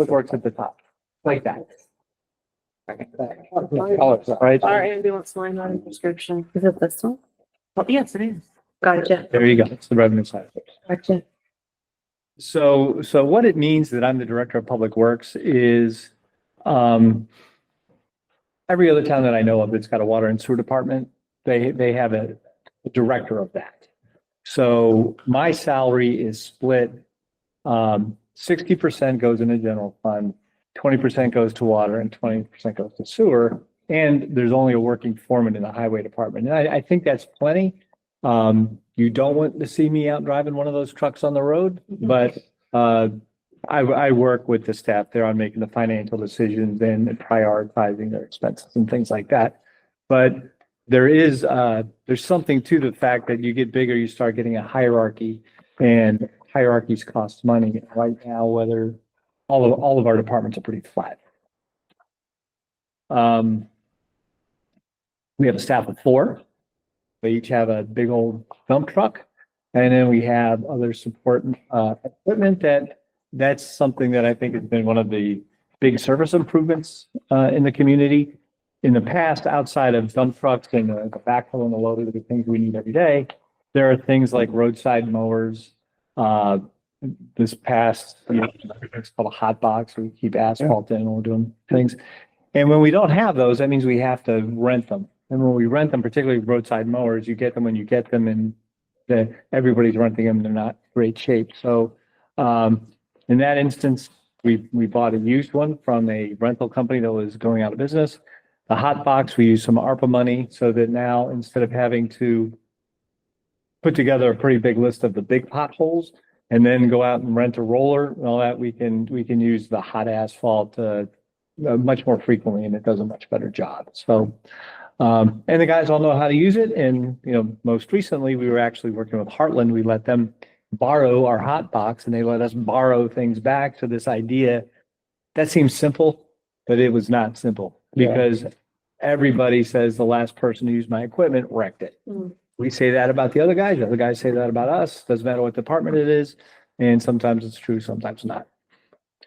works at the top, like that. Colors, right? Our ambulance line item prescription. Is it this one? Oh, yes, it is. Gotcha. There you go. It's the revenue side of it. Gotcha. So what it means that I'm the director of public works is, every other town that I know of that's got a water and sewer department, they have a director of that. So my salary is split, 60% goes in the general fund, 20% goes to water and 20% goes to sewer. And there's only a working foreman in the highway department. And I think that's plenty. You don't want to see me out driving one of those trucks on the road, but I work with the staff there on making the financial decisions and prioritizing their expenses and things like that. But there's something to the fact that you get bigger, you start getting a hierarchy, and hierarchies cost money. Right now, whether all of our departments are pretty flat. We have a staff of 4. They each have a big old dump truck. And then we have other support equipment that's something that I think has been one of the big service improvements in the community. In the past, outside of dump trucks and the backhoe and the loader, the things we need every day, there are things like roadside mowers. This past, it's called a hot box, where we keep asphalt in and we're doing things. And when we don't have those, that means we have to rent them. And when we rent them, particularly roadside mowers, you get them when you get them, and everybody's renting them. They're not great shape. So in that instance, we bought a used one from a rental company that was going out of business. The hot box, we used some ARPA money so that now, instead of having to put together a pretty big list of the big potholes, and then go out and rent a roller and all that, we can use the hot asphalt, much more frequently, and it does a much better job. So, and the guys all know how to use it. And, most recently, we were actually working with Heartland. We let them borrow our hot box, and they let us borrow things back. So this idea, that seems simple, but it was not simple, because everybody says the last person who used my equipment wrecked it. Mm. We say that about the other guys say that about us. Doesn't matter what department it is. And sometimes it's true, sometimes not.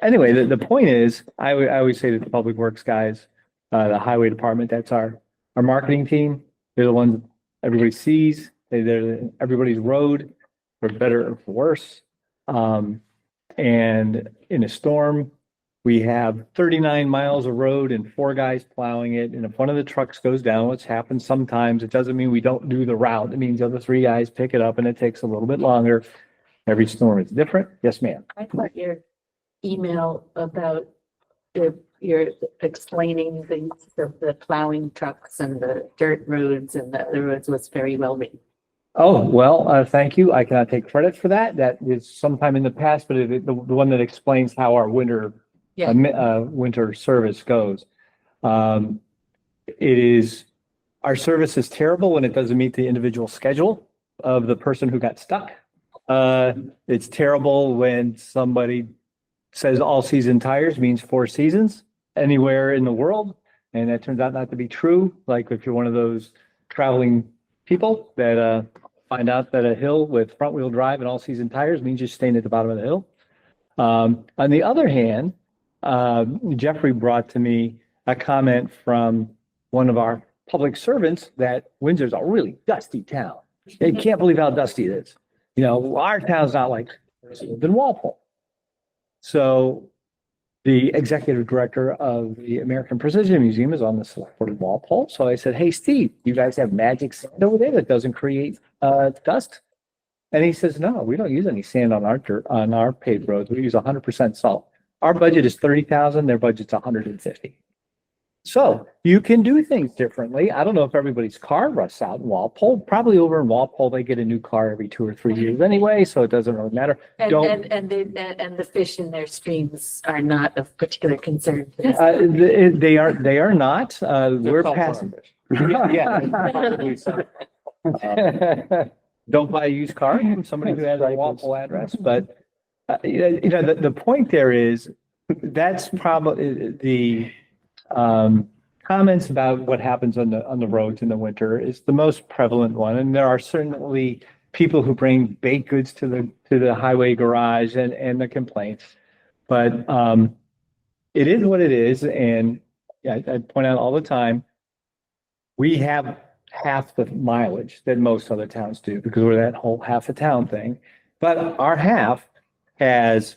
Anyway, the point is, I always say to the public works guys, the highway department, that's our marketing team. They're the ones everybody sees. They're everybody's road, for better or for worse. And in a storm, we have 39 miles of road and 4 guys plowing it. And if one of the trucks goes down, which happens sometimes, it doesn't mean we don't do the route. It means the other 3 guys pick it up, and it takes a little bit longer. Every storm is different. Yes, ma'am. I thought your email about your explaining the plowing trucks and the dirt roads and the other roads was very well written. Oh, well, thank you. I cannot take credit for that. That is sometime in the past, but the one that explains how our winter service goes. It is, our service is terrible when it doesn't meet the individual schedule of the person who got stuck. It's terrible when somebody says all season tires means 4 seasons anywhere in the world. And that turns out not to be true. Like if you're one of those traveling people that find out that a hill with front wheel drive and all season tires means you're staying at the bottom of the hill. On the other hand, Jeffrey brought to me a comment from one of our public servants that Windsor's a really dusty town. They can't believe how dusty it is. Our town's not like than Walpole. So the executive director of the American Precision Museum is on the select board of Walpole. So I said, hey, Steve, you guys have magic sand over there that doesn't create dust? And he says, no, we don't use any sand on our paved roads. We use 100% salt. Our budget is 30,000. Their budget's 150. So you can do things differently. I don't know if everybody's car rusts out in Walpole. Probably over in Walpole, they get a new car every 2 or 3 years anyway, so it doesn't really matter. And the fish in their streams are not of particular concern. to this. They are not. We're passing. Yeah. Don't buy a used car from somebody who has a Walpole address. But the point there is that's probably the comments about what happens on the roads in the winter is the most prevalent one. And there are certainly people who bring baked goods to the highway garage and the complaints. But it is what it is. And I point out all the time, we have half the mileage that most other towns do because we're that whole half a town thing. But our half has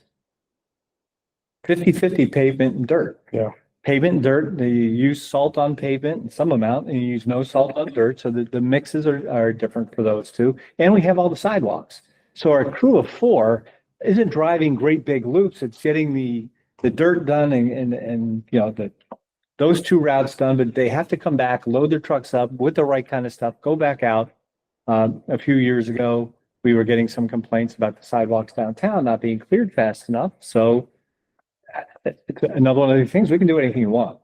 50-50 pavement and dirt. Yeah. Pavement and dirt, you use salt on pavement, some amount, and you use no salt on dirt. So the mixes are different for those two. And we have all the sidewalks. So our crew of 4 isn't driving great big loops. It's getting the dirt done and those 2 routes done, but they have to come back, load their trucks up with the right kind of stuff, go back out. A few years ago, we were getting some complaints about the sidewalks downtown not being cleared fast enough. So it's another one of the things, we can do anything you want,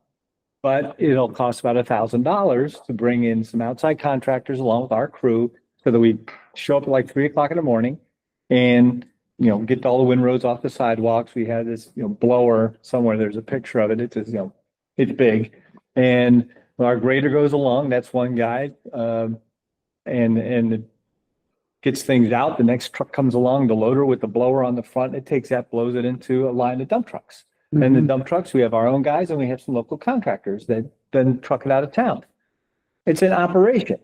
but it'll cost about $1,000 to bring in some outside contractors along with our crew so that we show up at like 3 o'clock in the morning and, get all the windrows off the sidewalks. We had this, blower somewhere. There's a picture of it. It's just, it's big. And our grader goes along. That's one guy. And it gets things out. The next truck comes along, the loader with the blower on the front. It takes that, blows it into a line of dump trucks. And the dump trucks, we have our own guys and we have some local contractors that then truck it out of town. It's an operation.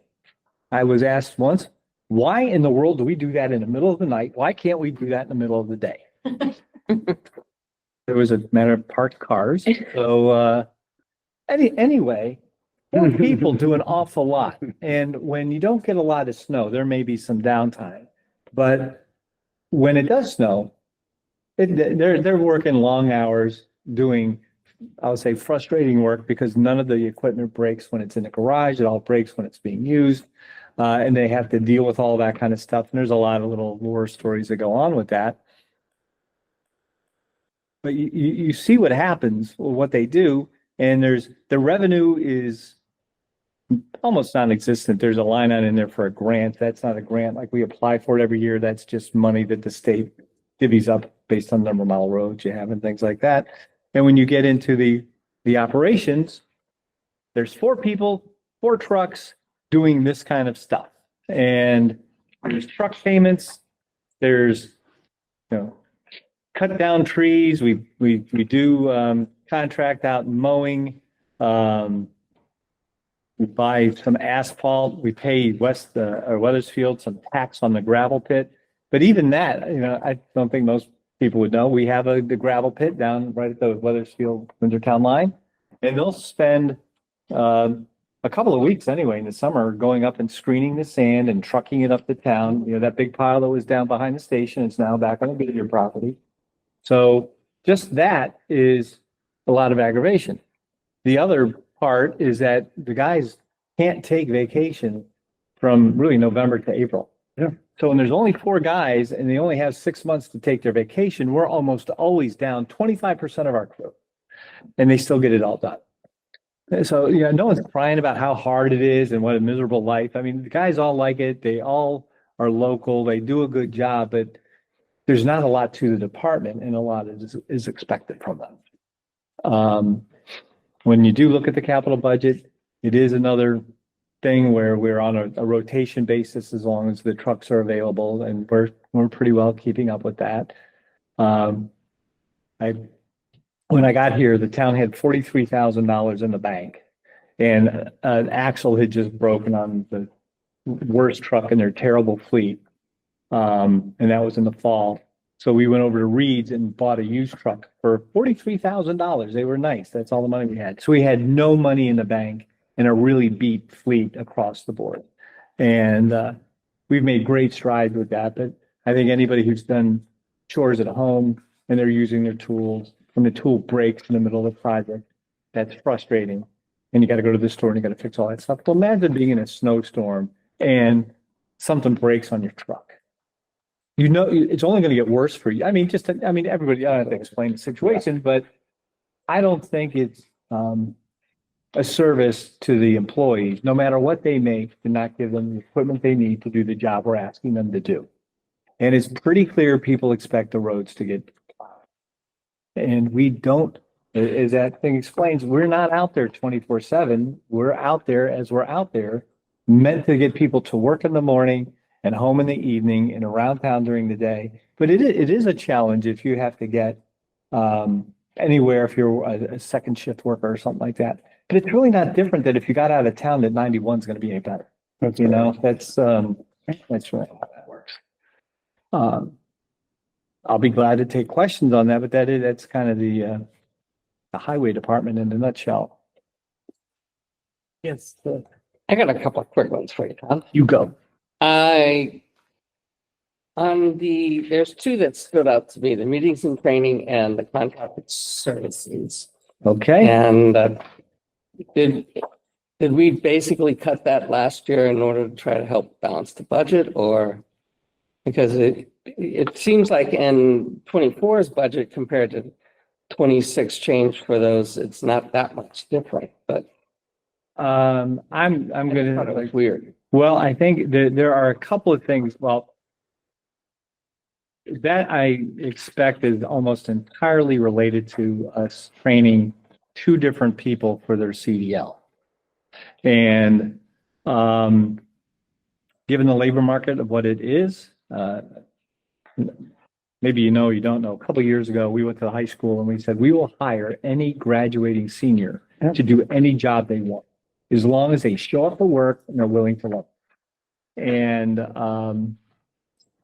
I was asked once, why in the world do we do that in the middle of the night? Why can't we do that in the middle of the day? It was a matter of parked cars. So anyway, 4 people do an awful lot. And when you don't get a lot of snow, there may be some downtime. But when it does snow, they're working long hours doing, I would say, frustrating work because none of the equipment breaks when it's in the garage. It all breaks when it's being used. And they have to deal with all that kind of stuff. And there's a lot of little war stories that go on with that. but you see what happens, or what they do, and the revenue is almost non-existent. There's a line on in there for a grant. That's not a grant, like we apply for it every year. That's just money that the state divvies up based on the number of mile roads you have and things like that. And when you get into the operations, there's 4 people, 4 trucks doing this kind of stuff. And there's truck payments, there's, cut down trees. We do contract out mowing. We buy some asphalt. We pay Weathersfield some tax on the gravel pit. But even that, I don't think most people would know. We have the gravel pit down right at the Weathersfield Windsor town line, and they'll spend a couple of weeks anyway in the summer going up and screening the sand and trucking it up to town. That big pile that was down behind the station is now back on the Goodyear property. So just that is a lot of aggravation. The other part is that the guys can't take vacation from really November to April. Yeah. So when there's only 4 guys and they only have 6 months to take their vacation, we're almost always down 25% of our crew, and they still get it all done. So, no one's crying about how hard it is and what a miserable life. I mean, the guys all like it. They all are local. They do a good job, but there's not a lot to the department, and a lot is expected from them. When you do look at the capital budget, it is another thing where we're on a rotation basis as long as the trucks are available, and we're pretty well keeping up with that. When I got here, the town had $43,000 in the bank, and an axle had just broken on the worst truck in their terrible fleet. And that was in the fall. So we went over to Reed's and bought a used truck for $43,000. They were nice. That's all the money we had. So we had no money in the bank and a really beat fleet across the board. And we've made great strides with that. But I think anybody who's done chores at home and they're using their tools, when the tool breaks in the middle of the project, that's frustrating. And you got to go to the store and you got to fix all that stuff. Well, imagine being in a snowstorm and something breaks on your truck. It's only going to get worse for you. I mean, everybody, I don't have to explain the situation, but I don't think it's a service to the employees, no matter what they make, to not give them the equipment they need to do the job we're asking them to do. And it's pretty clear people expect the roads to get plowed. And we don't, as that thing explains, we're not out there 24/7. We're out there as we're out there, meant to get people to work in the morning and home in the evening and around town during the day. But it is a challenge if you have to get anywhere, if you're a second shift worker or something like that. But it's really not different than if you got out of town, that 91 is going to be any better. That's really how that works. I'll be glad to take questions on that, but that's kind of the highway department in a nutshell. Yes. I got a couple of quick ones for you, Tom. You go. There's 2 that stood out to me, the meetings and training and the contracted services. Okay. And did we basically cut that last year in order to try to help balance the budget, or because it seems like in 24's budget compared to 26 change for those, it's not that much different, but I'm I thought it gonna, was weird. well, I think there are a couple of things. Well, that I expect is almost entirely related to us training 2 different people for their CDL. And given the labor market of what it is, maybe you don't know, a couple of years ago, we went to the high school and we said, we will hire any graduating senior to do any job they want, as long as they show up for work and are willing to learn. And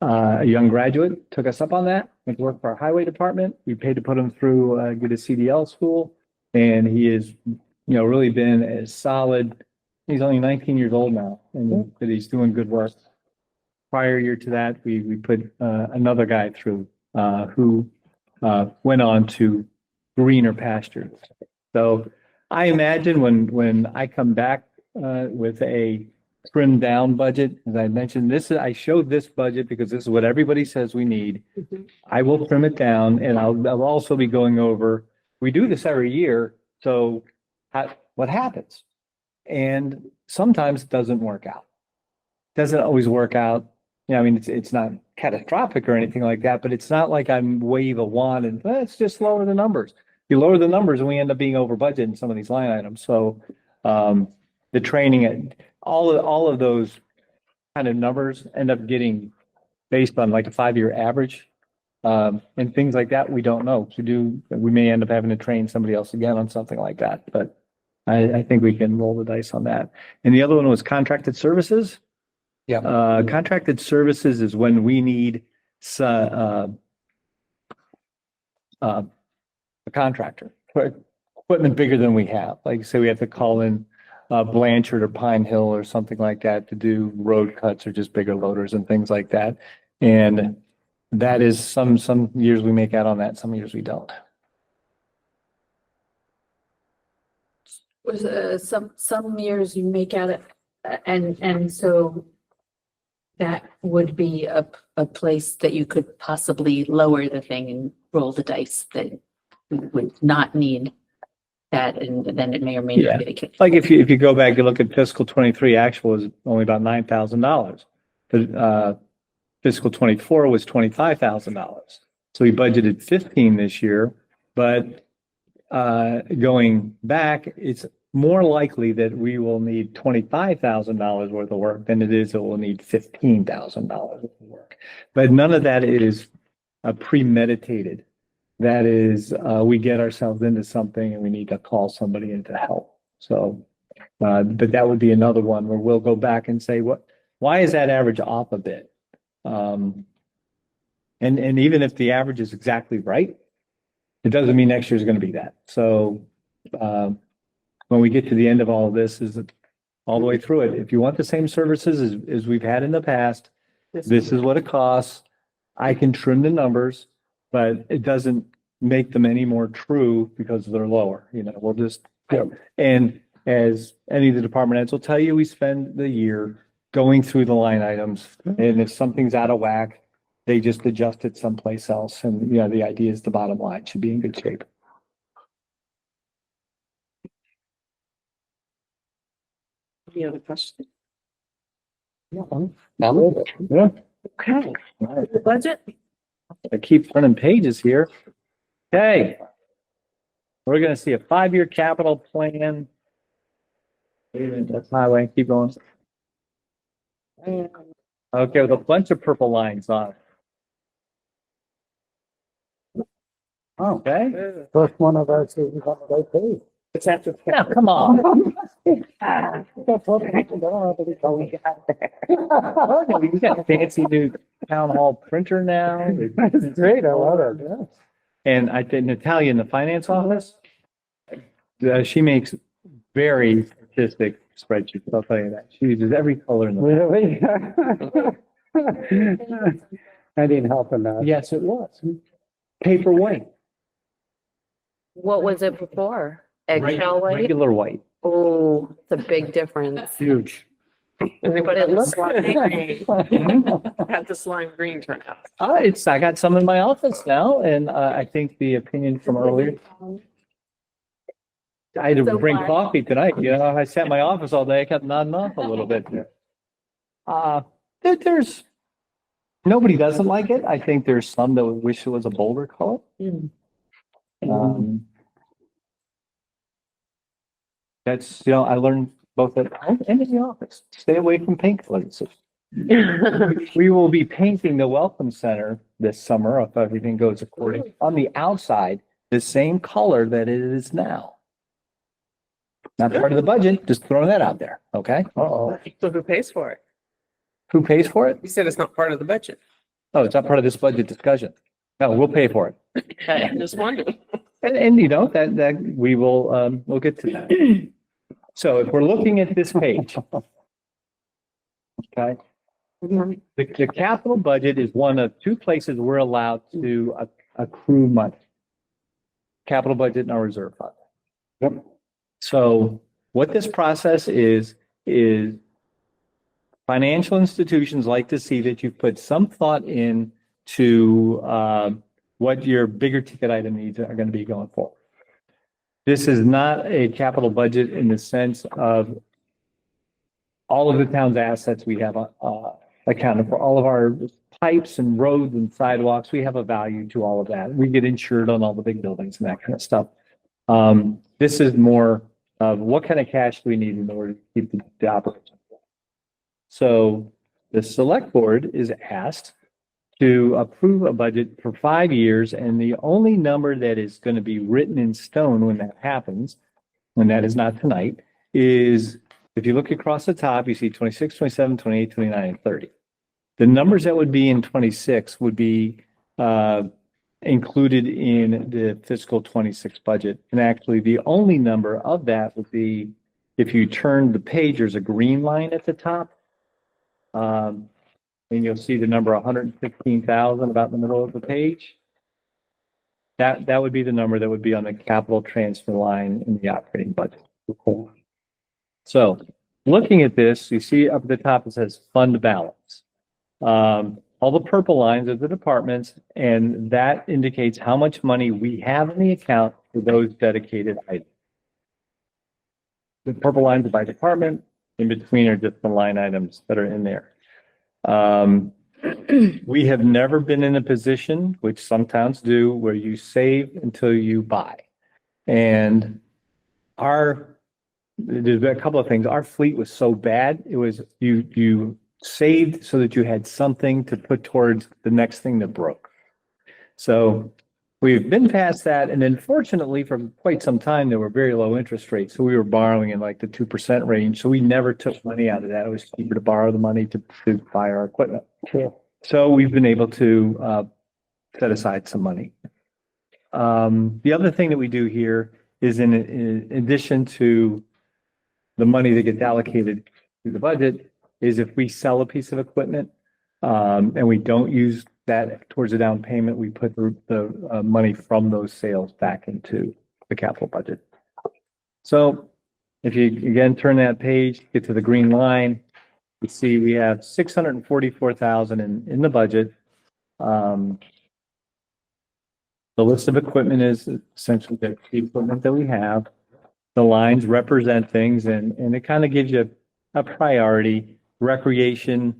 a young graduate took us up on that, went to work for our highway department. We paid to put him through get a CDL school, and he has really been as solid. He's only 19 years old now, and but he's doing good work. Prior year to that, we put another guy through who went on to greener pastures. So I imagine when I come back with a trimmed down budget. As I mentioned, I showed this budget because this is what everybody says we need. I will trim it down and I'll also be going over, we do this every year. So what happens? And sometimes it doesn't work out. Doesn't always work out. I mean, it's not catastrophic or anything like that, but it's not like I'm wave a wand and let's just lower the numbers. You lower the numbers and we end up being over budget in some of these line items. So, the training, all of those kind of numbers end up getting based on like a 5-year average. And things like that, we don't know. We may end up having to train somebody else again on something like that, but I think we can roll the dice on that. And the other one was contracted services. Yeah. Contracted services is when we need a contractor for equipment bigger than we have. Like say we have to call in Blanchard or Pine Hill or something like that to do road cuts or just bigger loaders and things like that. And that is some years we make out on that, some years we don't. Was some years you make out it, and so that would be a place that you could possibly lower the thing and roll the dice that we would not need that, and then it may or may not be the case. Like if you go back, you look at fiscal 23, actual was only about $9,000. But fiscal 24 was $25,000. So we budgeted 15 this year, but going back, it's more likely that we will need $25,000 worth of work than it is that we'll need $15,000 worth of work. But none of that is premeditated. That is, we get ourselves into something and we need to call somebody in to help. So, but that would be another one where we'll go back and say, why is that average off a bit? And even if the average is exactly right, it doesn't mean next year is going to be that. So, when we get to the end of all of this, is all the way through it. If you want the same services as we've had in the past, this is what it costs. I can trim the numbers, but it doesn't make them any more true because they're lower. We'll just, and as any of the department heads will tell you, we spend the year going through the line items. And if something's out of whack, they just adjust it someplace else. And the idea is the bottom line should be in good shape. Any other questions? Yeah. Okay. The budget? I keep turning pages here. Okay. We're going to see a 5-year capital plan. That's highway. Keep going. Okay, with a bunch of purple lines on it. Okay. First one of us is on the right page. It's after. Now, come on. You got a fancy new town hall printer now. That's great, I love it, yeah. And I did Natalia in the finance office. She makes very artistic spreadsheets. I'll tell you that. She uses every color in the. Really? I didn't help in that. Yes, it was. Paperweight. What was it before? Eggshell white? Regular white. Oh, it's a big difference. Huge. Everybody But it looks looks like had this lime green turn out. I got some in my office now, and I think the opinion from earlier. I had to So bring far. coffee tonight. I sat in my office all day. I kept nodding off a little bit. There's nobody doesn't like it. I think there's some that would wish it was a bolder color. That's, I learned both at home and in the office. Stay away from paint colors. We will be painting the Welcome Center this summer if everything goes according. On the outside, the same color that it is now. Not part of the budget, just throwing that out there, okay? So who pays for it? Who pays for it? You said it's not part of the budget. Oh, it's not part of this budget discussion. No, we'll pay for it. I just wondered. And that we will, we'll get to that. So if we're looking at this page. Okay. The capital budget is one of two places we're allowed to accrue money. Capital budget and our reserve fund. Yep. So what this process is financial institutions like to see that you put some thought in to what your bigger ticket item needs are going to be going forward. This is not a capital budget in the sense of all of the town's assets we have accounted for, all of our pipes and roads and sidewalks. We have a value to all of that. We get insured on all the big buildings and that kind of stuff. This is more of what kind of cash do we need in order to keep the operation. So the select board is asked to approve a budget for 5 years, and the only number that is going to be written in stone when that happens, and that is not tonight, is if you look across the top, you see 26, 27, 28, 29, and 30. The numbers that would be in 26 would be included in the fiscal 26 budget. And actually, the only number of that would be, if you turn the page, there's a green line at the top. And you'll see the number 116,000 about in the middle of the page. That would be the number that would be on the capital transfer line in the operating budget. So looking at this, you see up at the top, it says fund balance. All the purple lines are the departments, and that indicates how much money we have in the account for those dedicated items. The purple lines are by department. In between are just the line items that are in there. We have never been in a position, which some towns do, where you save until you buy. And there's a couple of things. Our fleet was so bad. It was, you saved so that you had something to put towards the next thing that broke. So we've been past that. And then fortunately for quite some time, there were very low interest rates. So we were borrowing in like the 2% range. So we never took money out of that. It was cheaper to borrow the money to buy our equipment. Sure. So we've been able to set aside some money. The other thing that we do here is in addition to the money that gets allocated to the budget, is if we sell a piece of equipment and we don't use that towards a down payment, we put the money from those sales back into the capital budget. So if you again turn that page, get to the green line, you see we have 644,000 in the budget. The list of equipment is essentially the equipment that we have. The lines represent things, and it kind of gives you a priority. Recreation,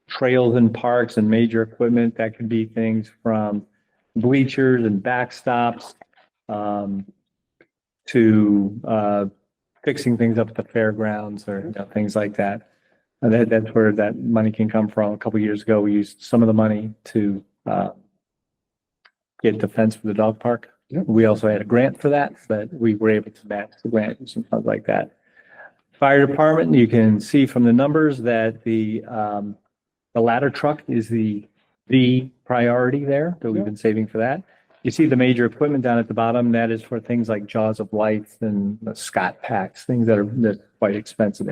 trails and parks and major equipment. That could be things from bleachers and backstops to fixing things up at the fairgrounds or things like that. And that's where that money can come from. A couple of years ago, we used some of the money to get the fence for the dog park. Yep. We also had a grant for that, but we were able to match the grant and some things like that. Fire department, you can see from the numbers that the ladder truck is the priority there, that we've been saving for that. You see the major equipment down at the bottom, that is for things like jaws of life and the Scott packs, things that are quite expensive.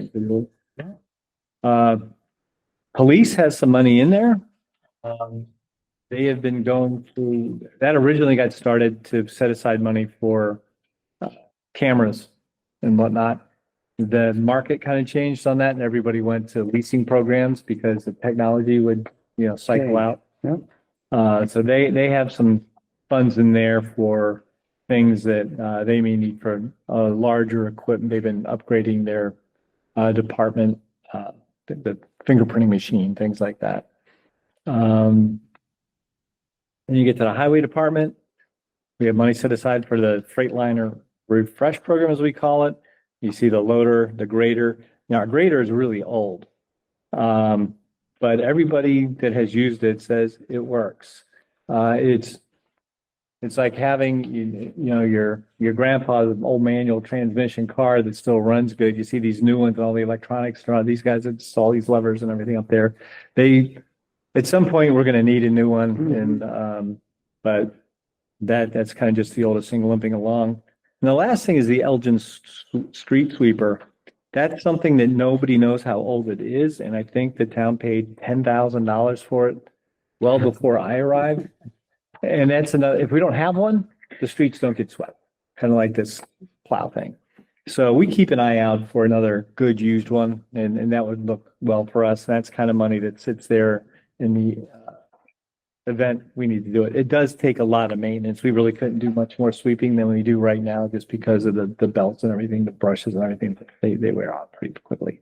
Police has some money in there. They have been going through, that originally got started to set aside money for cameras and whatnot. The market kind of changed on that and everybody went to leasing programs because the technology would, cycle out. Yeah. So they have some funds in there for things that they may need for larger equipment. They've been upgrading their department, the fingerprinting machine, things like that. And you get to the highway department. We have money set aside for the Freightliner refresh program, as we call it. You see the loader, the grader. Now, our grader is really old. But everybody that has used it says it works. It's like having, your grandpa's old manual transmission car that still runs good. You see these new ones, all the electronics, these guys that install these levers and everything up there. At some point, we're going to need a new one. Mhm. And, but that's kind of just the oldest thing limping along. And the last thing is the Elgin street sweeper. That's something that nobody knows how old it is. And I think the town paid $10,000 for it well before I arrived. And that's another, if we don't have one, the streets don't get swept, kind of like this plow thing. So we keep an eye out for another good used one, and that would look well for us. That's kind of money that sits there in the event we need to do it. It does take a lot of maintenance. We really couldn't do much more sweeping than we do right now, just because of the belts and everything, the brushes and everything. They wear out pretty quickly.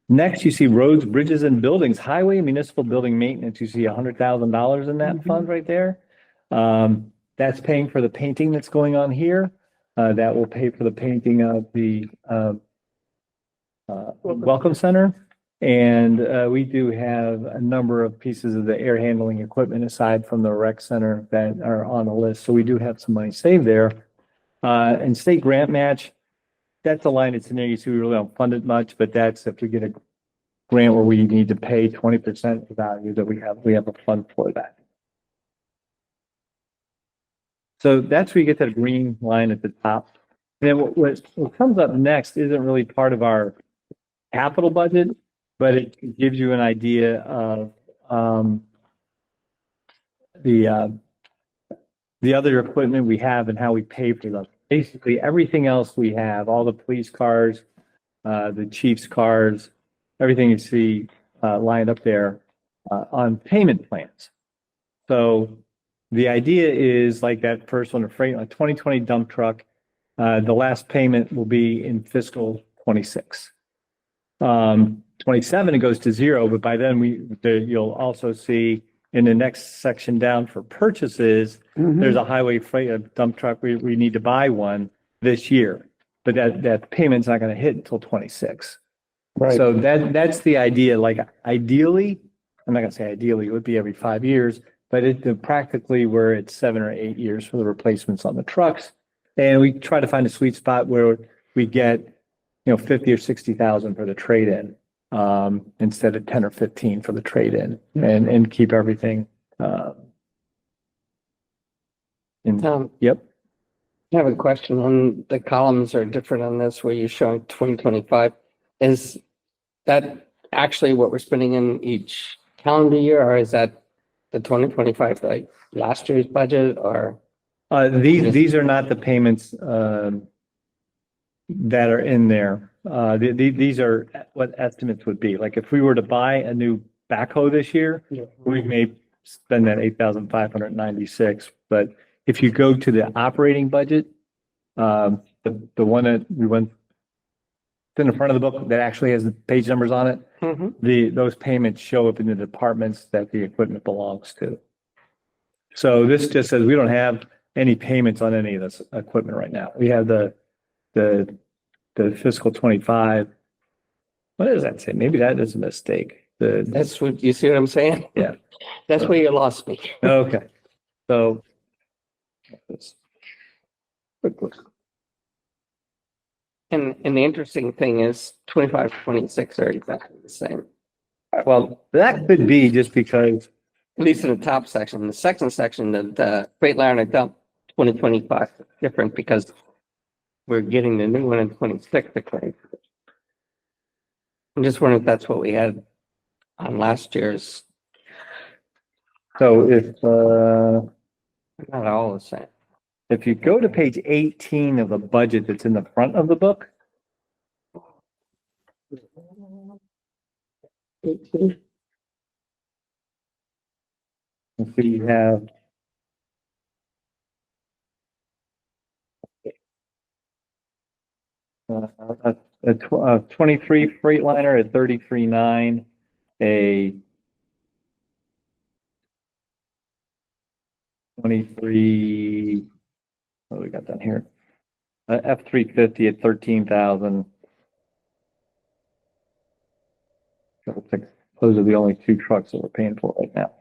Next, you see roads, bridges, and buildings, highway and municipal building maintenance. You see $100,000 in that fund right there. That's paying for the painting that's going on here. That will pay for the painting of the Welcome Center. And we do have a number of pieces of the air handling equipment aside from the rec center that are on the list. So we do have some money saved there. And state grant match, that's a line that's in there. You see, we really don't fund it much, but that's if we get a grant where we need to pay 20% of the value that we have a fund for that. So that's where you get that green line at the top. And then what comes up next isn't really part of our capital budget, but it gives you an idea of the other equipment we have and how we pay for them. Basically, everything else we have, all the police cars, the chief's cars, everything you see lined up there on payment plans. So the idea is like that first one, a 2020 dump truck. The last payment will be in fiscal 26. 27, it goes to zero, but by then you'll also see in the next section down for purchases, there's a highway freight, a dump truck. We need to buy one this year, but that payment's not going to hit until 26. Right. So that's the idea. Like ideally, I'm not going to say ideally, it would be every 5 years, but practically we're at 7 or 8 years for the replacements on the trucks. And we try to find a sweet spot where we get, 50 or 60,000 for the trade-in, instead of 10 or 15 for the trade-in, and keep everything. Yep. I have a question on the columns are different on this where you're showing 2025. Is that actually what we're spending in each calendar year, or is that the 2025, like last year's budget, or? These are not the payments, that are in there. These are what estimates would be. Like if we were to buy a new backhoe this year, we may spend that 8,596. But if you go to the operating budget, the one that we went in the front of the book that actually has the page numbers on it, those payments show up in the departments that the equipment belongs to. So this just says we don't have any payments on any of this equipment right now. We have the fiscal 25. What does that say? Maybe that is a mistake. That's what, you see what I'm saying? Yeah. That's where you lost me. Okay. So. And the interesting thing is 25, 26 are exactly the same. Well, that could be just because, At least in the top section. The second section, the Freightliner dump 2025 is different because we're getting the new one in 26. I'm just wondering if that's what we had on last year's. so if, Not all the same. if you go to page 18 of the budget that's in the front of the book, if you have a 23 Freightliner at 33.9, a 23, what do we got down here? F-350 at 13,000. Those are the only two trucks that we're paying for right now.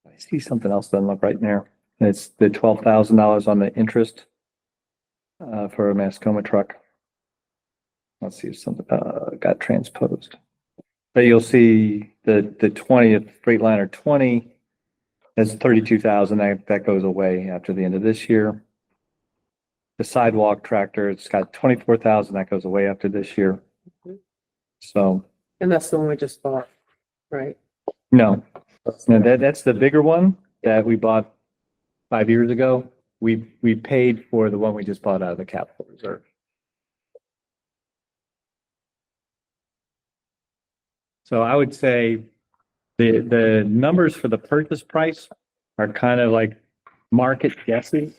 I see something else doesn't look right in there. It's the $12,000 on the interest for a Mascoma truck. Let's see if something got transposed. But you'll see the 20th Freightliner 20 has 32,000. That goes away after the end of this year. The sidewalk tractor, it's got 24,000. That goes away after this year. So, And that's the one we just bought, right? no, no, that's the bigger one that we bought 5 years ago. We paid for the one we just bought out of the capital reserve. So I would say the numbers for the purchase price are kind of like market guesses.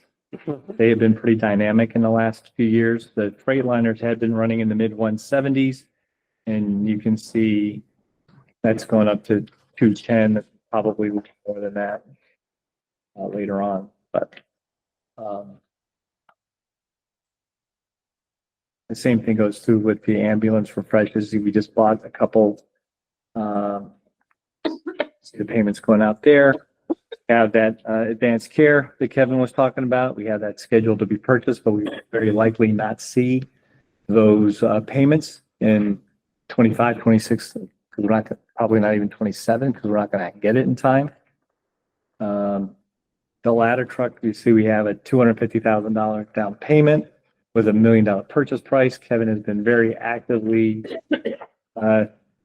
They have been pretty dynamic in the last few years. The Freightliners had been running in the mid 170s, and you can see that's going up to 210, probably more than that later on. But the same thing goes through with the ambulance refreshes. We just bought a couple. See the payments going out there. Have that advanced care that Kevin was talking about. We have that scheduled to be purchased, but we very likely not see those payments in 25, 26. We're not probably not even 27 because we're not going to get it in time. The ladder truck, you see, we have a $250,000 down payment with $1 million purchase price. Kevin has been very actively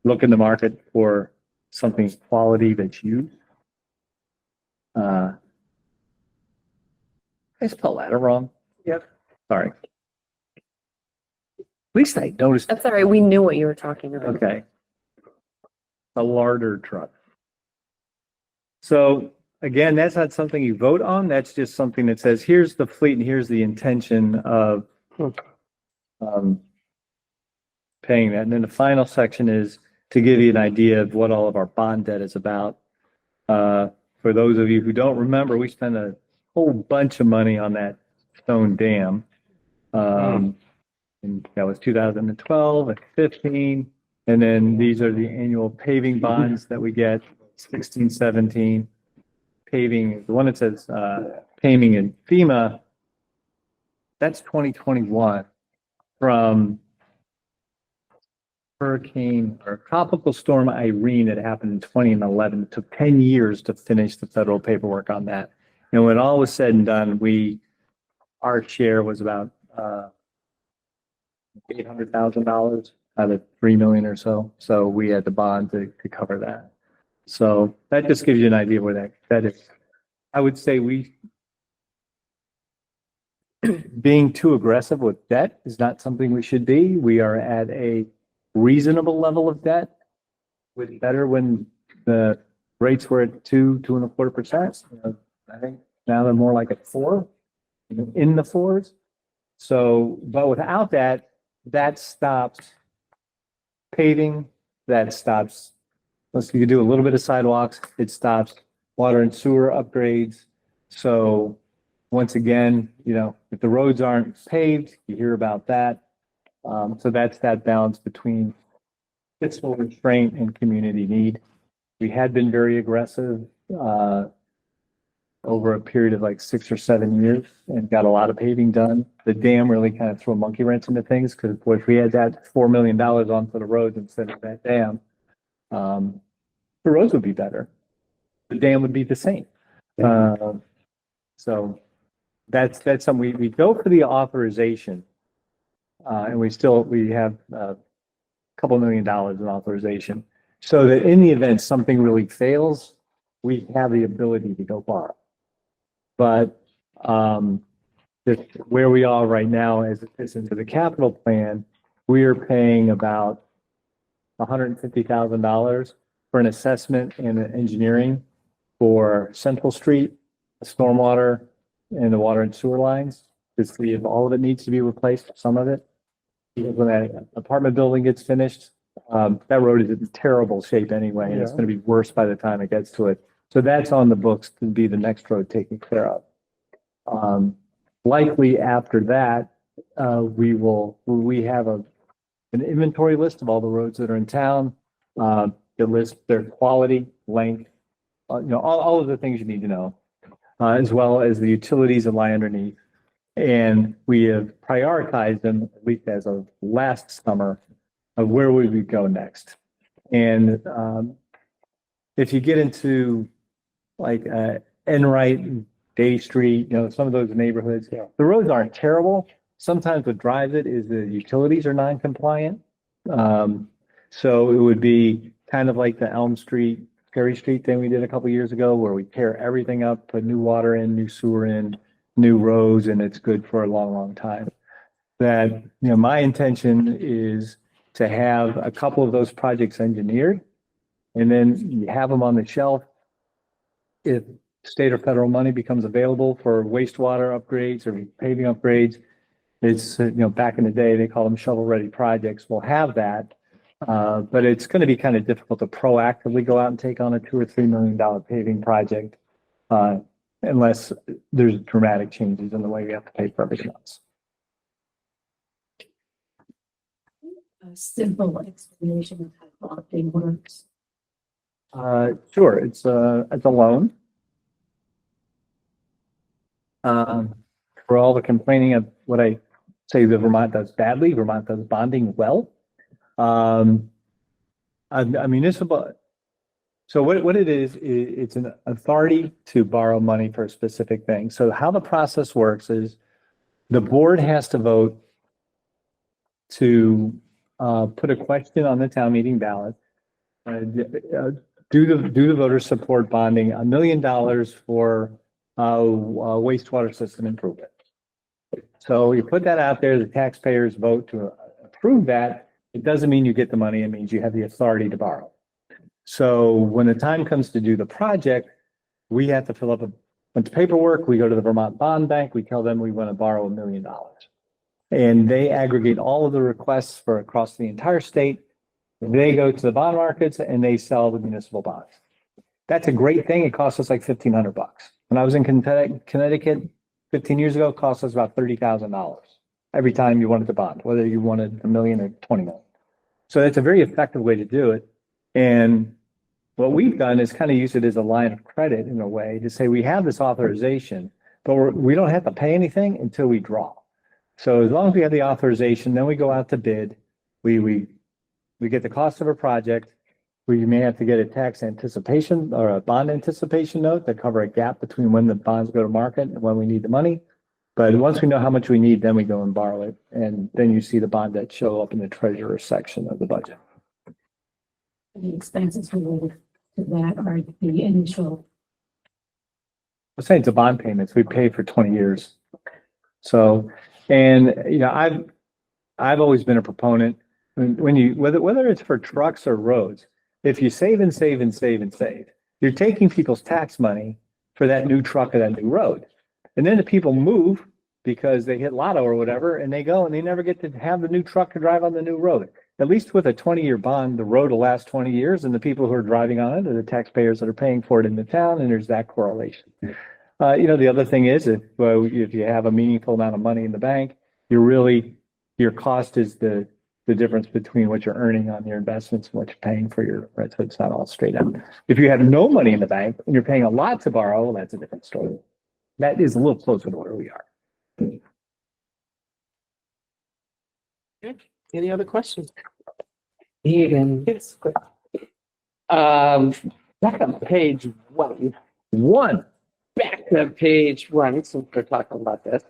looking the market for something quality that's used. I spelled ladder wrong. Yep. Sorry. At least I noticed. That's all right. We knew what you were talking about. Okay. A larder truck. So again, that's not something you vote on. That's just something that says, here's the fleet and here's the intention of paying that. And then the final section is to give you an idea of what all of our bond debt is about. For those of you who don't remember, we spent a whole bunch of money on that stone dam. And that was 2012 and 15. And then these are the annual paving bonds that we get, 16, 17. Paving, the one that says paving in FEMA, that's 2021 from Hurricane or Tropical Storm Irene that happened in 2011. It took 10 years to finish the federal paperwork on that. And when all was said and done, our share was about $800,000 out of $3 million or so. So we had the bond to cover that. So that just gives you an idea where that is. I would say being too aggressive with debt is not something we should be. We are at a reasonable level of debt. With better when the rates were at 2.25%. I think now they're more like at 4, in the 4s. So, but without that stops paving, that stops, unless you do a little bit of sidewalks, it stops water and sewer upgrades. So once again, if the roads aren't paved, you hear about that. So that's that balance between fiscal restraint and community need. We had been very aggressive over a period of like 6 or 7 years and got a lot of paving done. The dam really kind of threw a monkey wrench into things because if we had that $4 million onto the roads instead of that dam, the roads would be better. The dam would be the same. So that's something we go for the authorization. And we have a couple $1 million in authorization so that in the event something really fails, we have the ability to go borrow. But where we are right now as it fits into the capital plan, we are paying about $150,000 for an assessment and an engineering for Central Street, the stormwater, and the water and sewer lines. To see if all of it needs to be replaced, some of it. Because when that apartment building gets finished, that road is in terrible shape anyway, and it's going to be worse by the time it gets to it. So that's on the books to be the next road taken care of. Likely after that, we have an inventory list of all the roads that are in town. The list their quality, length, all of the things you need to know, as well as the utilities that lie underneath. And we have prioritized them, at least as of last summer, of where we would go next. And if you get into like Enright, Day Street, some of those neighborhoods, the roads aren't terrible. Sometimes what drives it is the utilities are non-compliant. So it would be kind of like the Elm Street, Perry Street thing we did a couple years ago, where we tear everything up, put new water in, new sewer in, new roads, and it's good for a long, long time. That, my intention is to have a couple of those projects engineered, and then you have them on the shelf. If state or federal money becomes available for wastewater upgrades or paving upgrades, it's, back in the day, they call them shovel-ready projects. We'll have that. But it's going to be kind of difficult to proactively go out and take on a $2 or $3 million paving project, unless there's dramatic changes in the way we have to pay for everything else. A simple explanation of how bonding works. Sure, it's a loan. For all the complaining of what I say that Vermont does badly, Vermont does bonding well. A municipal, so what it is, it's an authority to borrow money for a specific thing. So how the process works is the board has to vote to put a question on the town meeting ballot. Do the voters support bonding $1 million for wastewater system improvement? So you put that out there, the taxpayers vote to approve that. It doesn't mean you get the money. It means you have the authority to borrow. So when the time comes to do the project, we have to fill up a bunch of paperwork. We go to the Vermont Bond Bank. We tell them we want to borrow $1 million. And they aggregate all of the requests for across the entire state. They go to the bond markets and they sell the municipal bonds. That's a great thing. It costs us like $1,500. When I was in Connecticut 15 years ago, it cost us about $30,000 every time you wanted to bond, whether you wanted $1 million or $20 million. So that's a very effective way to do it. And what we've done is kind of use it as a line of credit in a way to say we have this authorization, but we don't have to pay anything until we draw. So as long as we have the authorization, then we go out to bid. We get the cost of a project. We may have to get a tax anticipation or a bond anticipation note to cover a gap between when the bonds go to market and when we need the money. But once we know how much we need, then we go and borrow it. And then you see the bond debt show up in the treasurer section of the budget. The expenses related to that are the initial. I'm saying it's a bond payments. We pay for 20 years. So, and I've always been a proponent when you, whether it's for trucks or roads, if you save and save and save and save, you're taking people's tax money for that new truck or that new road. And then the people move because they hit lotto or whatever, and they go and they never get to have the new truck to drive on the new road. At least with a 20-year bond, the road will last 20 years, and the people who are driving on it are the taxpayers that are paying for it in the town, and there's that correlation. The other thing is if you have a meaningful amount of money in the bank, your cost is the difference between what you're earning on your investments and what you're paying for your, right? So it's not all straight out. If you have no money in the bank and you're paying a lot to borrow, well, that's a different story. That is a little closer to where we are. Any other questions? Egan. Yes. Good. Back on page one. Back to page one, since we're talking about this.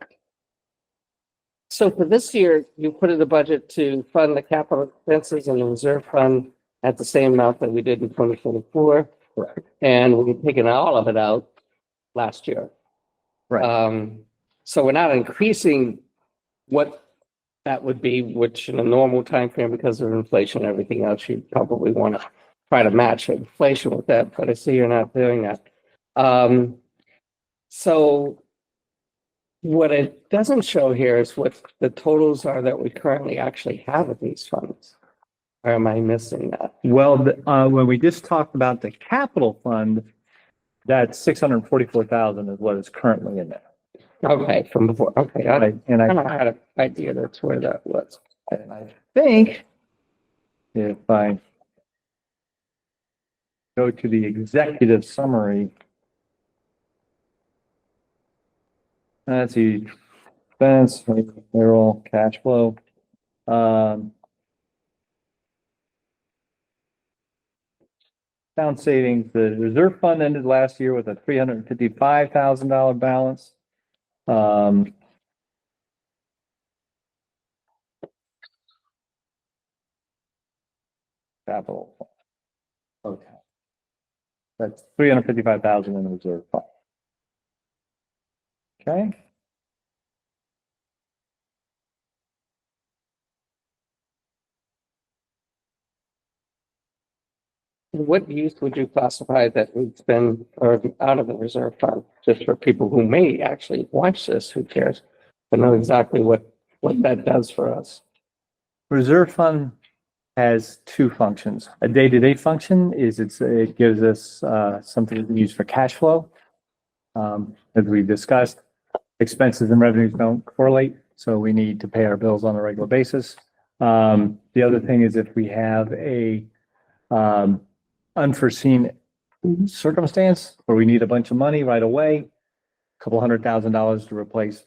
So for this year, you put in the budget to fund the capital expenses in the reserve fund at the same amount that we did in 2024. Correct. And we've taken all of it out last year. Right. So we're not increasing what that would be, which in a normal time frame, because of inflation and everything else, you probably want to try to match inflation with that, but I see you're not doing that. So what it doesn't show here is what the totals are that we currently actually have of these funds. Or am I missing that? Well, when we just talked about the capital fund, that 644,000 is what is currently in there. Okay, from before. Okay, I Right. And kind I of had an idea that's where that was. think if I go to the executive summary, that's the expense, payroll, cash flow. Town savings, the reserve fund ended last year with a $355,000 balance. capital. Okay. That's 355,000 in the reserve fund. Okay. What use would you classify that we've spent or out of the reserve fund, just for people who may actually watch this, who cares? But know exactly what that does for us. Reserve fund has two functions. A day-to-day function is it gives us something we can use for cash flow. As we discussed, expenses and revenues don't correlate, so we need to pay our bills on a regular basis. The other thing is if we have a unforeseen circumstance where we need a bunch of money right away, a couple $100,000 to replace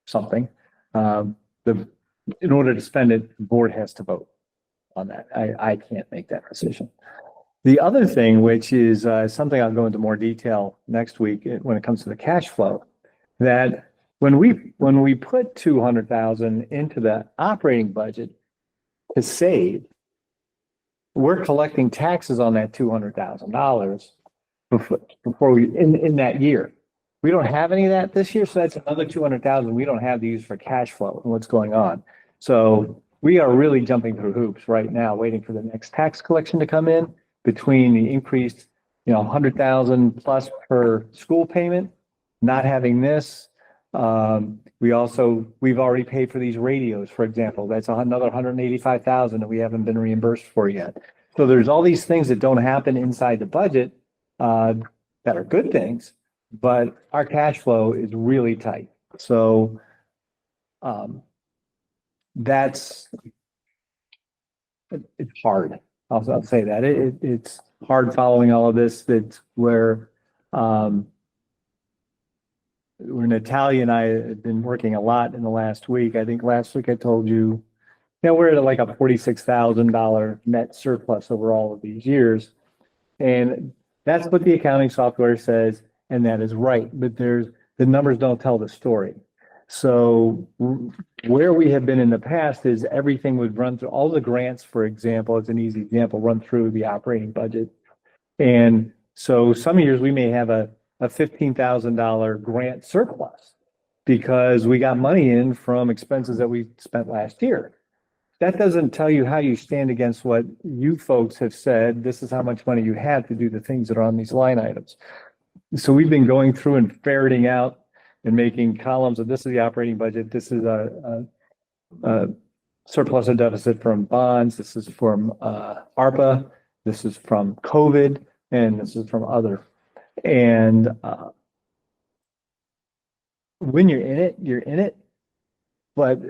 something, in order to spend it, the board has to vote on that. I can't make that decision. The other thing, which is something I'll go into more detail next week when it comes to the cash flow, that when we put 200,000 into the operating budget to save, we're collecting taxes on that $200,000 before we in that year. We don't have any of that this year, so that's another 200,000 we don't have to use for cash flow and what's going on. So we are really jumping through hoops right now, waiting for the next tax collection to come in between the increased, 100,000 plus per school payment, not having this. We've already paid for these radios, for example. That's another 185,000 that we haven't been reimbursed for yet. So there's all these things that don't happen inside the budget that are good things, but our cash flow is really tight. So it's hard. I'll say that it's hard following all of this. That's where Natalia and I have been working a lot in the last week. I think last week I told you, we're at like a $46,000 net surplus over all of these years. And that's what the accounting software says, and that is right. But the numbers don't tell the story. So where we have been in the past is everything would run through all the grants, for example, as an easy example, run through the operating budget. And so some years we may have a $15,000 grant surplus because we got money in from expenses that we spent last year. That doesn't tell you how you stand against what you folks have said. This is how much money you have to do the things that are on these line items. So we've been going through and ferreting out and making columns of this is the operating budget. This is a surplus or deficit from bonds. This is from ARPA. This is from COVID, and this is from other. And when you're in it. But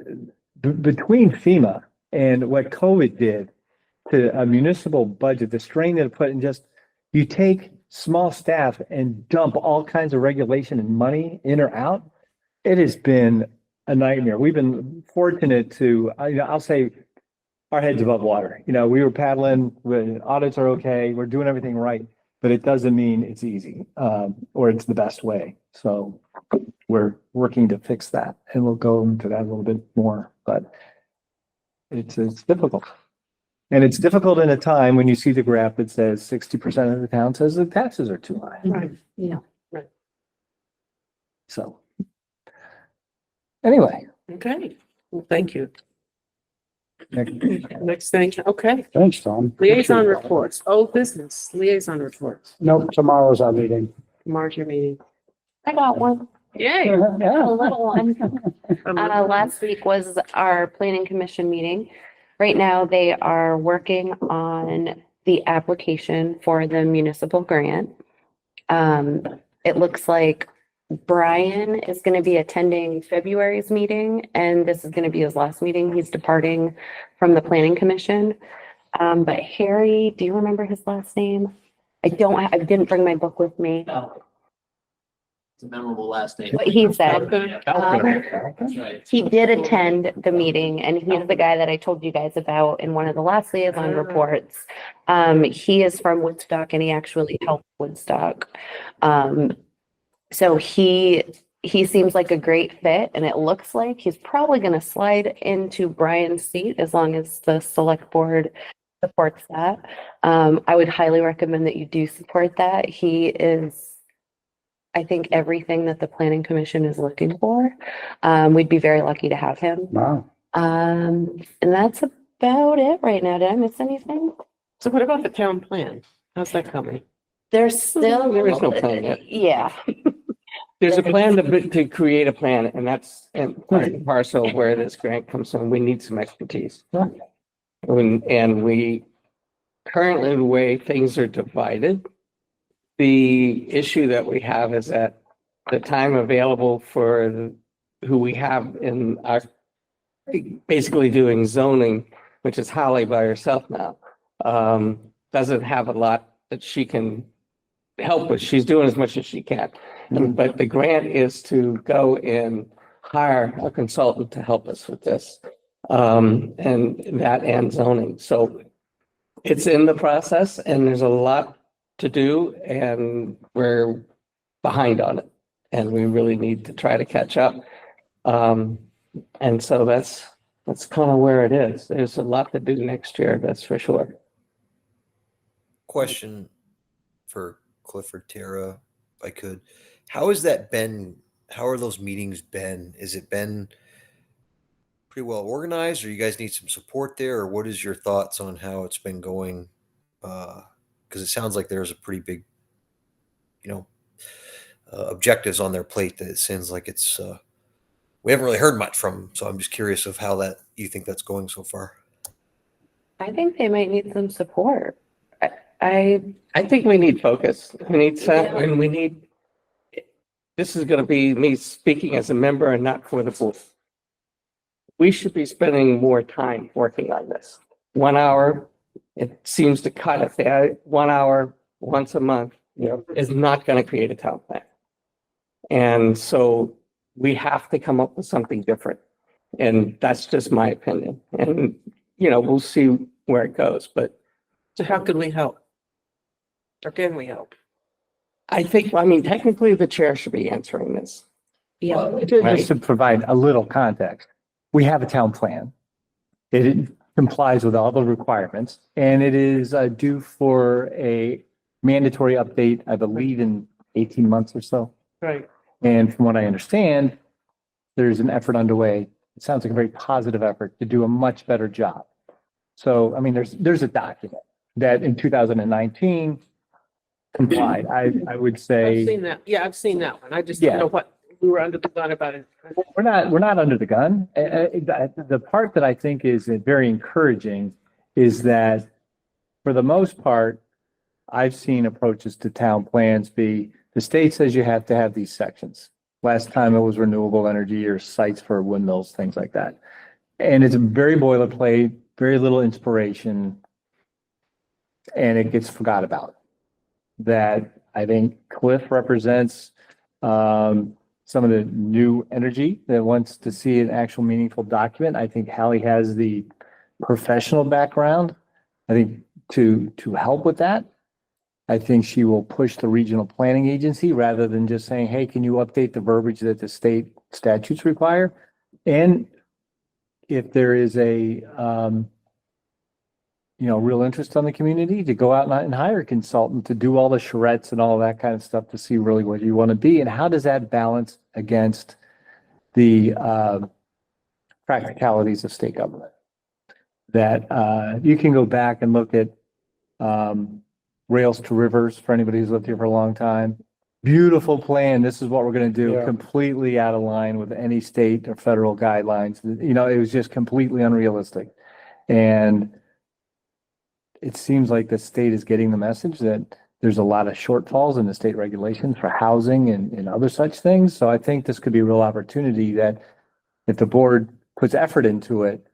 between FEMA and what COVID did to a municipal budget, the strain that it put in, just you take small staff and dump all kinds of regulation and money in or out. It has been a nightmare. We've been fortunate to, I'll say, our heads above water. We were paddling. Audits are okay. We're doing everything right. But it doesn't mean it's easy or it's the best way. So we're working to fix that, and we'll go into that a little bit more. But it's difficult, and it's difficult in a time when you see the graph that says 60% of the town says the taxes are too high. Right. Yeah. Right. So anyway, Okay. Well, thank you. next- Next thing. Okay. Thanks, Tom. Liaison reports. Old business. Liaison reports. Nope, tomorrow's our meeting. March your meeting. I got one, Yay. a little one. Um, Last week was our planning commission meeting. Right now, they are working on the application for the municipal grant. It looks like Brian is going to be attending February's meeting, and this is going to be his last meeting. He's departing from the planning commission. But Harry, do you remember his last name? I didn't bring my book with me. It's a memorable last name. What he said. That's right. He did attend the meeting, and he's the guy that I told you guys about in one of the last liaison reports. He is from Woodstock, and he actually helped Woodstock. So he seems like a great fit, and it looks like he's probably going to slide into Brian's seat as long as the select board supports that. I would highly recommend that you do support that. He is, I think, everything that the planning commission is looking for. We'd be very lucky to have him. Wow. And that's about it right now. Did I miss anything? So what about the town plan? How's that coming? There's still. There is no plan yet. Yeah. There's a plan to create a plan, and that's part and parcel of where this grant comes from. We need some expertise. And we currently, the way things are divided, the issue that we have is that the time available for who we have in our basically doing zoning, which is Holly by herself now, doesn't have a lot that she can help with. She's doing as much as she can. But the grant is to go and hire a consultant to help us with this. And that and zoning. So it's in the process and there's a lot to do and we're behind on it. And we really need to try to catch up. And so that's kind of where it is. There's a lot to do next year, that's for sure. Question for Clifford, Tara, if I could. How has that been? How are those meetings been? Has it been pretty well organized, or you guys need some support there, or what is your thoughts on how it's been going? Because it sounds like there's a pretty big, objectives on their plate that it seems like it's. We haven't really heard much from, so I'm just curious of how that you think that's going so far. I think they might need some support. I think we need focus. We need some, and we need, this is going to be me speaking as a member and not for the board. We should be spending more time working on this. 1 hour, it seems to cut it there. 1 hour once a month, is not going to create a town plan. And so we have to come up with something different. And that's just my opinion. And, we'll see where it goes, but. So how can we help? Or can we help? I mean, technically the chair should be answering this. Yeah. Just to provide a little context, we have a town plan. It complies with all the requirements and it is due for a mandatory update, I believe in 18 months or so. Right. And from what I understand, there's an effort underway. It sounds like a very positive effort to do a much better job. So, I mean, there's a document that in 2019 complied. I would I've say seen that. Yeah, I've seen that one. I just Yeah. don't know what we were under the gun about it. we're not under the gun. The part that I think is very encouraging is that for the most part, I've seen approaches to town plans be, the state says you have to have these sections. Last time it was renewable energy or sites for windmills, things like that. And it's very boilerplate, very little inspiration, and it gets forgot about. That I think Cliff represents some of the new energy that wants to see an actual meaningful document. I think Hallie has the professional background, I think, to help with that. I think she will push the regional planning agency rather than just saying, hey, can you update the verbiage that the state statutes require? And if there is a, real interest on the community, to go out and hire a consultant to do all the charrettes and all that kind of stuff to see really what you want to be. And how does that balance against the practicalities of state government? That you can go back and look at Rails to Rivers for anybody who's lived here for a long time. Beautiful plan. This is what we're going to do. Yeah. Completely out of line with any state or federal guidelines. It was just completely unrealistic. And it seems like the state is getting the message that there's a lot of shortfalls in the state regulations for housing and other such things. So I think this could be a real opportunity that if the board puts effort into it,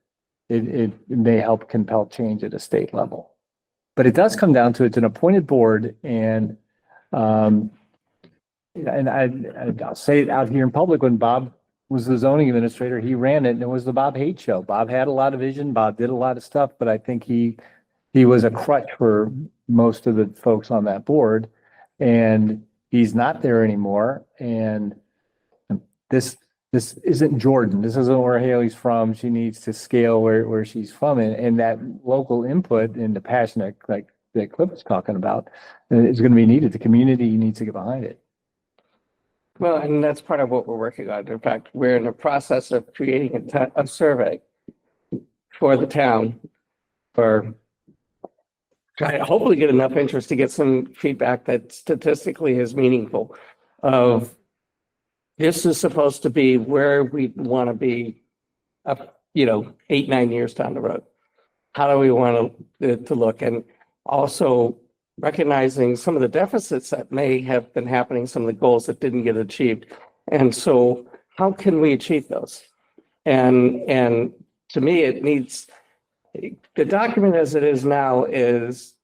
it may help compel change at a state level. But it does come down to it's an appointed board, and I'll say it out here in public. When Bob was the zoning administrator, he ran it, and it was the Bob Haight show. Bob had a lot of vision. Bob did a lot of stuff, but I think he was a crutch for most of the folks on that board, and he's not there anymore. And this this isn't Jordan. This isn't where Haley's from. She needs to scale where she's from. And that local input and the passion that Cliff was talking about is going to be needed. The community needs to get behind it. Well, and that's part of what we're working on. In fact, we're in the process of creating a survey for the town for trying to hopefully get enough interest to get some feedback that statistically is meaningful of this is supposed to be where we want to be, 8, 9 years down the road. How do we want to look? And also recognizing some of the deficits that may have been happening, some of the goals that didn't get achieved. And so how can we achieve those? And to me, it needs, the document as it is now is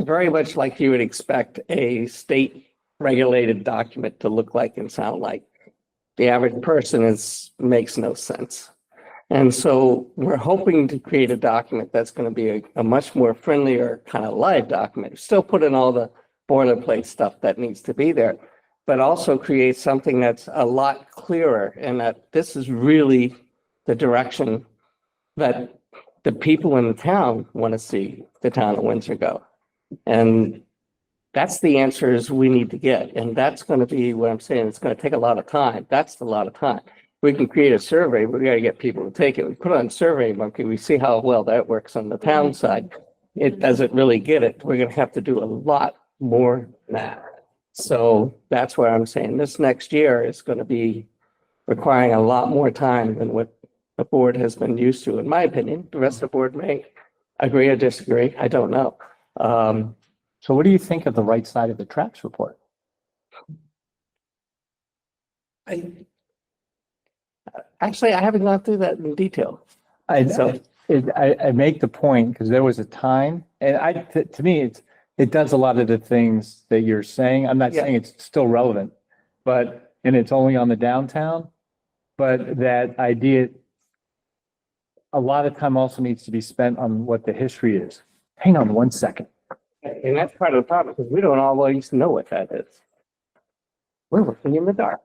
very much like you would expect a state regulated document to look like and sound like. The average person makes no sense. And so we're hoping to create a document that's going to be a much more friendlier kind of live document. Still put in all the boilerplate stuff that needs to be there, but also create something that's a lot clearer and that this is really the direction that the people in the town want to see the town of Windsor go. And that's the answers we need to get. And that's going to be what I'm saying. It's going to take a lot of time. That's a lot of time. We can create a survey, but we got to get people to take it. We put it on Survey Monkey. We see how well that works on the town side. It doesn't really get it. We're going to have to do a lot more than that. So that's why I'm saying this next year is going to be requiring a lot more time than what the board has been used to, in my opinion. The rest of the board may agree or disagree. I don't know. So what do you think of the right side of the tracks report? Actually, I haven't gone through that in detail. I So- make the point because there was a time, and to me, it does a lot of the things that you're saying. I'm not Yeah. saying it's still relevant, and it's only on the downtown, but that idea, a lot of time also needs to be spent on what the history is. Hang on 1 second. And that's part of the problem because we don't always know what that is. We're looking in the dark.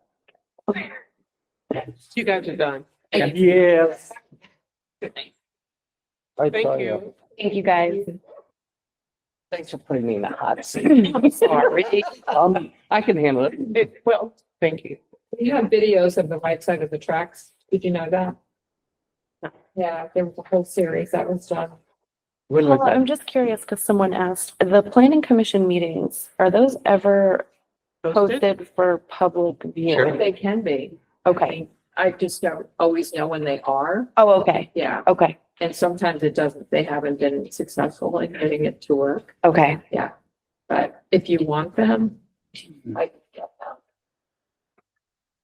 You guys are done. Yes. Thank you. Thank you, guys. Thanks for putting me in the hot seat. I'm sorry. I can handle it. Well, thank you. We have videos of the right side of the tracks. Did you know that? Yeah, there was a whole series that was done. When was Well, I'm that? just curious because someone asked, the planning commission meetings, are those ever posted for public view? They can be. Okay. I just don't always know when they are. Oh, okay. Yeah, Okay. and sometimes it doesn't, they haven't been successful in getting it to work. Okay. But if you want them, I can get them.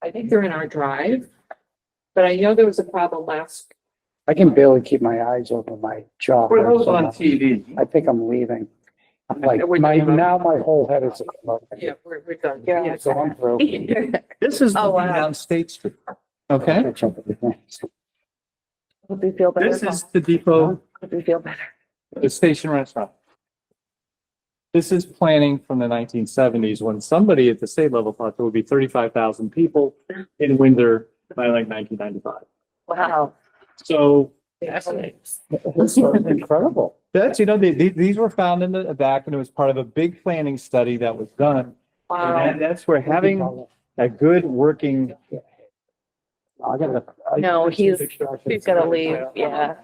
I think they're in our drive, but I know there was a problem last. I can barely keep my eyes open, my jaw. hurts so much. TV. I think I'm leaving. I'm like, We're my, done. now my whole head is. Yeah, we're done. Yeah. So I'm through. This is Oh, wow. down State Street. Okay, Catch up with the things. Hope you feel better. this is the depot, Hope you feel better. the station restaurant. This is planning from the 1970s when somebody at the state level thought there would be 35,000 people in Windsor by like 1995. Wow. So This is incredible. that's, these were found in the back and it was part of a big planning study that was done. And that's where having a good working. I gotta. No, he's gotta leave. Yeah.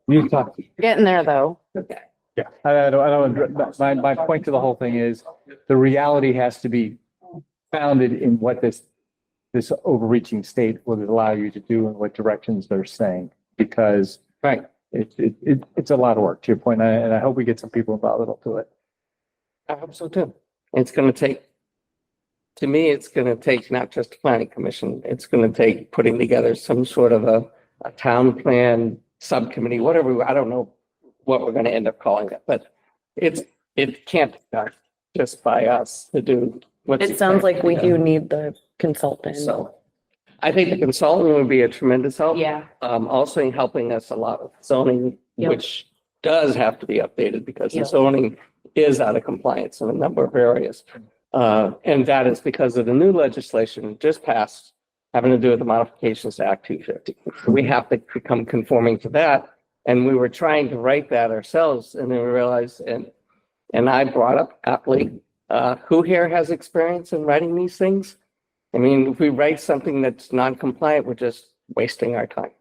You talk. Getting there though. Okay. Yeah, I don't, my point to the whole thing is the reality has to be founded in what this overreaching state will allow you to do and what directions they're saying, because Right. it's a lot of work to your point, and I hope we get some people involved to it. I hope so too. It's gonna take, to me, it's gonna take not just a planning commission, it's gonna take putting together some sort of a town plan subcommittee, whatever, I don't know what we're gonna end up calling it, but it can't be done just by us to do what's. It sounds like we expected. do need the consultant. So I think the consultant would be a tremendous help. Yeah. Also helping us a lot with zoning, Yep. which does have to be updated because the Yep. zoning is out of compliance in a number of areas. And that is because of the new legislation just passed having to do with the modifications to Act 250. So we have to become conforming to that. And we were trying to write that ourselves, and then we realized, and I brought up aptly, who here has experience in writing these things? I mean, if we write something that's non-compliant, we're just wasting our time.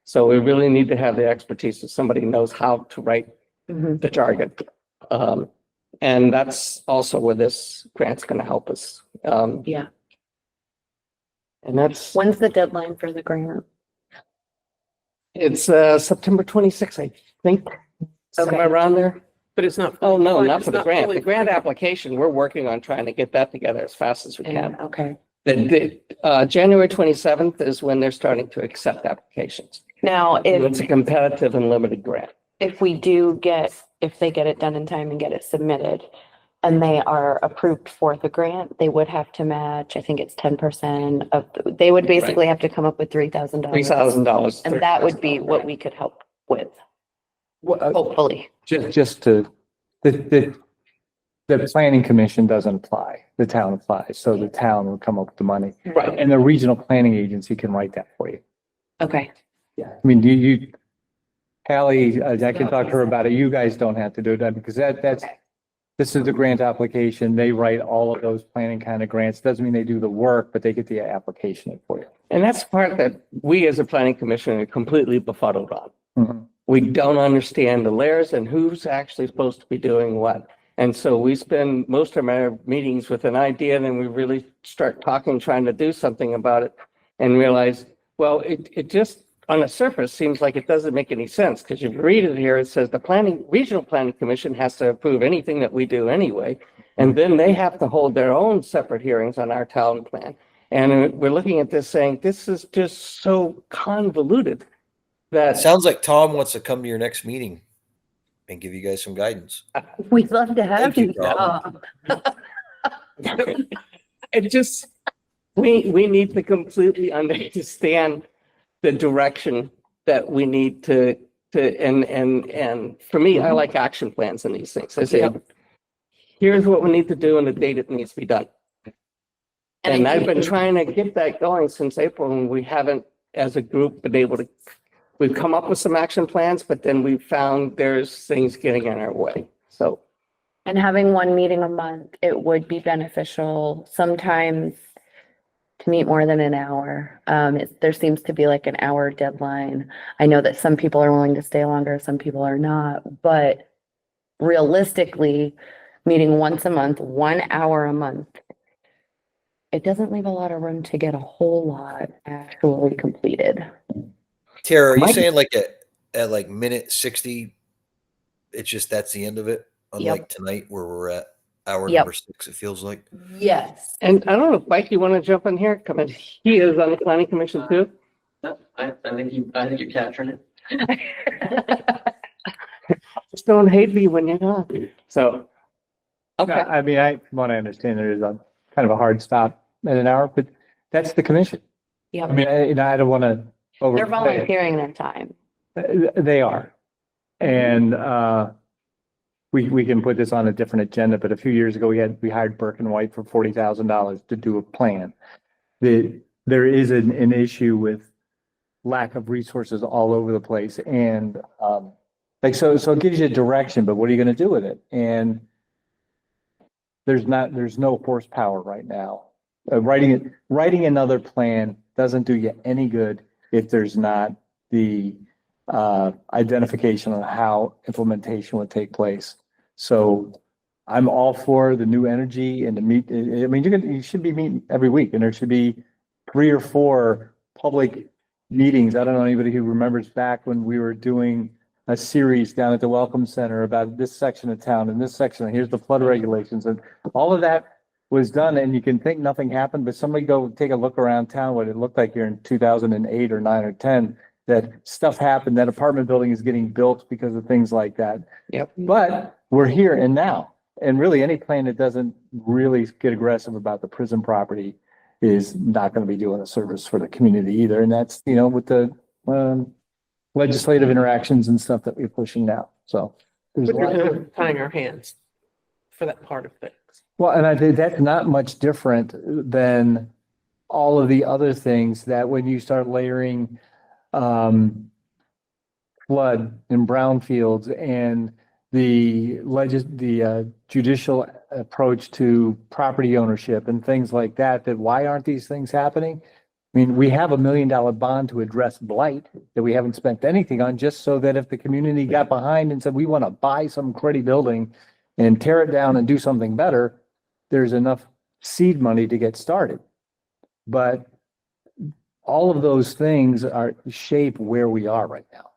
So we really need to have the expertise of somebody who knows how to write the jargon. And that's also where this grant's going to help us. Yeah. And that's, When's the deadline for the grant? it's September 26th, I think, somewhere Okay. around there. But it's not. Oh, no, not it's for the grant. fully- The grant application, we're working on trying to get that together as fast as we can. Okay. January 27th is when they're starting to accept applications. Now, It's a competitive and limited grant. if they get it done in time and get it submitted and they are approved for the grant, they would have to match, I think it's 10% of, they would basically have to come up with $3,000. $3,000. And that would be what we could help with, hopefully. Just to, the planning commission doesn't apply, the town applies, so the town will come up with the money. Right. And the regional planning agency can write that for you. Okay. Yeah. I mean, you, Hallie, I can talk to her about it. You guys don't have to do that because this is the grant application. They write all of those planning kind of grants. Doesn't mean they do the work, but they get the application in for you. And that's the part that we as a planning commission are completely befuddled on. Mhm. We don't understand the layers and who's actually supposed to be doing what. And so we spend most of our meetings with an idea, and then we really start talking, trying to do something about it and realize, well, it just on the surface seems like it doesn't make any sense because if you read it here, it says the regional planning commission has to approve anything that we do anyway. And then they have to hold their own separate hearings on our town plan. And we're looking at this saying, this is just so convoluted that Sounds like Tom wants to come to your next meeting and give you guys some guidance. We'd love to have Thank you, you. Tom. it just, we need to completely understand the direction that we need to, and for me, I like action plans in these things. I say, here's what we need to do and the date it needs to be done. And I've been trying to get that going since April, and we haven't, as a group, been able to, we've come up with some action plans, but then we found there's things getting in our way. So, And having one meeting a month, it would be beneficial sometimes to meet more than an hour. There seems to be like an hour deadline. I know that some people are willing to stay longer, some people are not, but realistically, meeting once a month, 1 hour a month, it doesn't leave a lot of room to get a whole lot actually completed. Tara, are you Mike- saying like at like minute 60, it's just that's the end of it? Unlike tonight where we're at hour Yep. number 6, it feels like. Yes. and I don't know, Mike, you want to jump in here? Come in. He is on the planning commission too. I think you're capturing it. Just don't hate me when you're not. So, okay. I mean, from what I understand, there is a kind of a hard stop at an hour, but that's the commission. I Yep. mean, I don't want to They're overplay it. volunteering their time. They are. And we can put this on a different agenda, but a few years ago, we hired Burke and White for $40,000 to do a plan. There is an issue with lack of resources all over the place. And so it gives you a direction, but what are you going to do with it? And there's no horsepower right now. Writing another plan doesn't do you any good if there's not the identification on how implementation would take place. So I'm all for the new energy and to meet. I mean, you should be meeting every week, and there should be 3 or 4 public meetings. I don't know anybody who remembers back when we were doing a series down at the Welcome Center about this section of town and this section, and here's the flood regulations, and all of that was done. And you can think nothing happened, but somebody go take a look around town, what it looked like here in 2008 or 9 or 10, that stuff happened, that apartment building is getting built because of things like that. Yep. But we're here and now. And really, any plan that doesn't really get aggressive about the prison property is not going to be doing a service for the community either. And that's, with the legislative interactions and stuff that we're pushing now. So there's a We're lot. kind of tying our hands. for that part of things. Well, and I think that's not much different than all of the other things that when you start layering flood and brownfields and the judicial approach to property ownership and things like that, that why aren't these things happening? I mean, we have $1 million bond to address blight that we haven't spent anything on, just so that if the community got behind and said, we want to buy some cruddy building and tear it down and do something better, there's enough seed money to get started. But all of those things are shape where we are right now.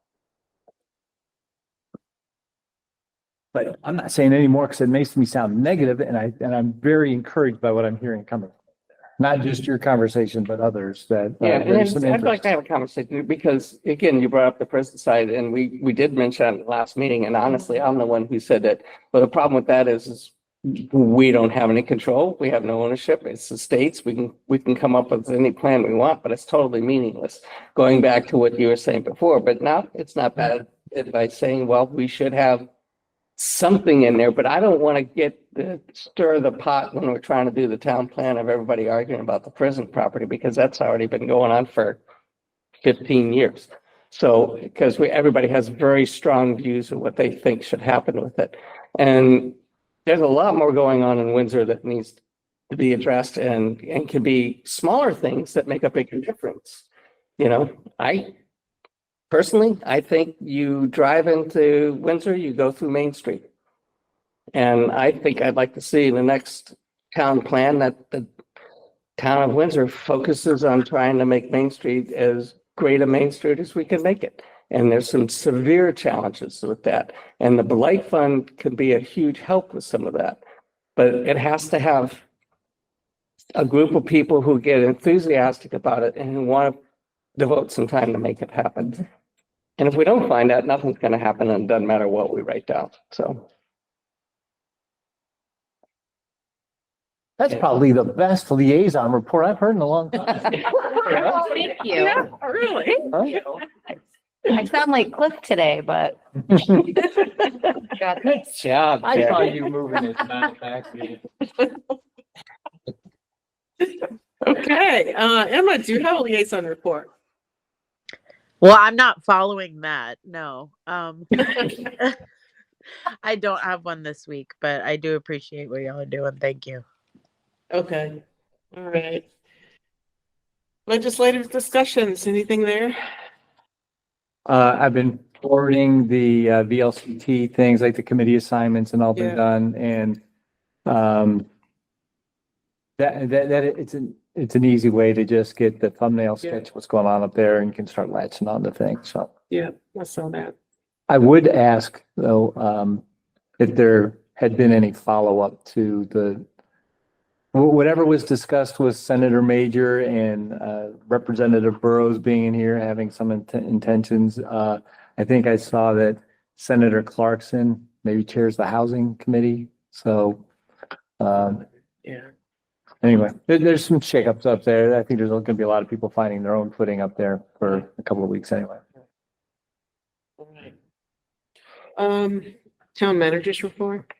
But I'm not saying any more because it makes me sound negative, and I'm very encouraged by what I'm hearing coming from there. Not just your conversation, but others that. Yeah, and there's some I'd like interest. to have a conversation because again, you brought up the prison side and we did mention it in the last meeting. And honestly, I'm the one who said that. But the problem with that is we don't have any control. We have no ownership. It's the states. We can come up with any plan we want, but it's totally meaningless. Going back to what you were saying before, but now it's not bad advice saying, well, we should have something in there, but I don't want to stir the pot when we're trying to do the town plan of everybody arguing about the prison property, because that's already been going on for 15 years. So, because everybody has very strong views of what they think should happen with it. And there's a lot more going on in Windsor that needs to be addressed and can be smaller things that make a bigger difference. You know, Personally, I think you drive into Windsor, you go through Main Street. And I think I'd like to see in the next town plan that the town of Windsor focuses on trying to make Main Street as great a Main Street as we can make it. And there's some severe challenges with that. And the Blight Fund can be a huge help with some of that. But it has to have a group of people who get enthusiastic about it and who want to devote some time to make it happen. And if we don't find that, nothing's going to happen, and it doesn't matter what we write down. So That's probably the best liaison report I've heard in a long time. Thank you. Yeah, really? I sound like Cliff today, but. good job. I saw Jerry. you moving it back. Okay, Emma, do you have a liaison report? Well, I'm not following that. No. I don't have one this week, but I do appreciate what y'all are doing. Thank you. Okay, all right. Legislative discussions, anything there? I've been forwarding the VLCT things like the committee assignments and all been Yeah. done, and it's an easy way to just get the thumbnail Yeah. sketch what's going on up there, and you can start latching on to things. So Yeah, I saw that. I would ask though, if there had been any follow-up to whatever was discussed with Senator Major and Representative Burrows being in here, having some intentions. I think I saw that Senator Clarkson maybe chairs the Housing Committee. So Yeah. anyway, there's some shakeups up there. I think there's going to be a lot of people finding their own footing up there for a couple of weeks anyway. All right. Town managers report?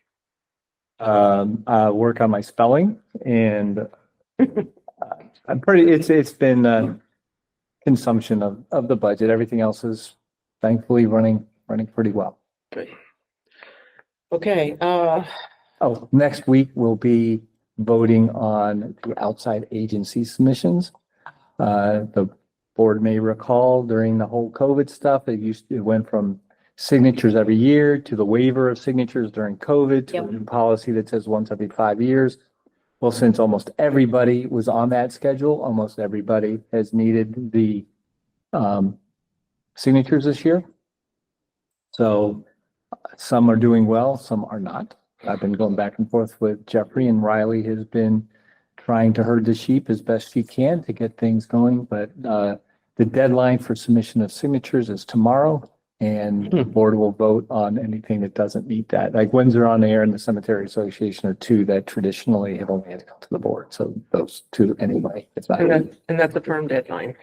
Work on my spelling, and it's been consumption of the budget. Everything else is thankfully running pretty well. Good. Okay, Oh, next week we'll be voting on the outside agency submissions. The board may recall during the whole COVID stuff, it went from signatures every year to the waiver of signatures during COVID to a new policy that says once every 5 years. Well, since almost everybody was on that schedule, almost everybody has needed the signatures this year. So some are doing well, some are not. I've been going back and forth with Jeffrey, and Riley has been trying to herd the sheep as best she can to get things going. But the deadline for submission of signatures is tomorrow, and the board will vote on anything that doesn't meet that. Like Windsor on Air and the Cemetery Association are two that traditionally have only had to come to the board. So those two anyway. It's not. and that's a firm deadline.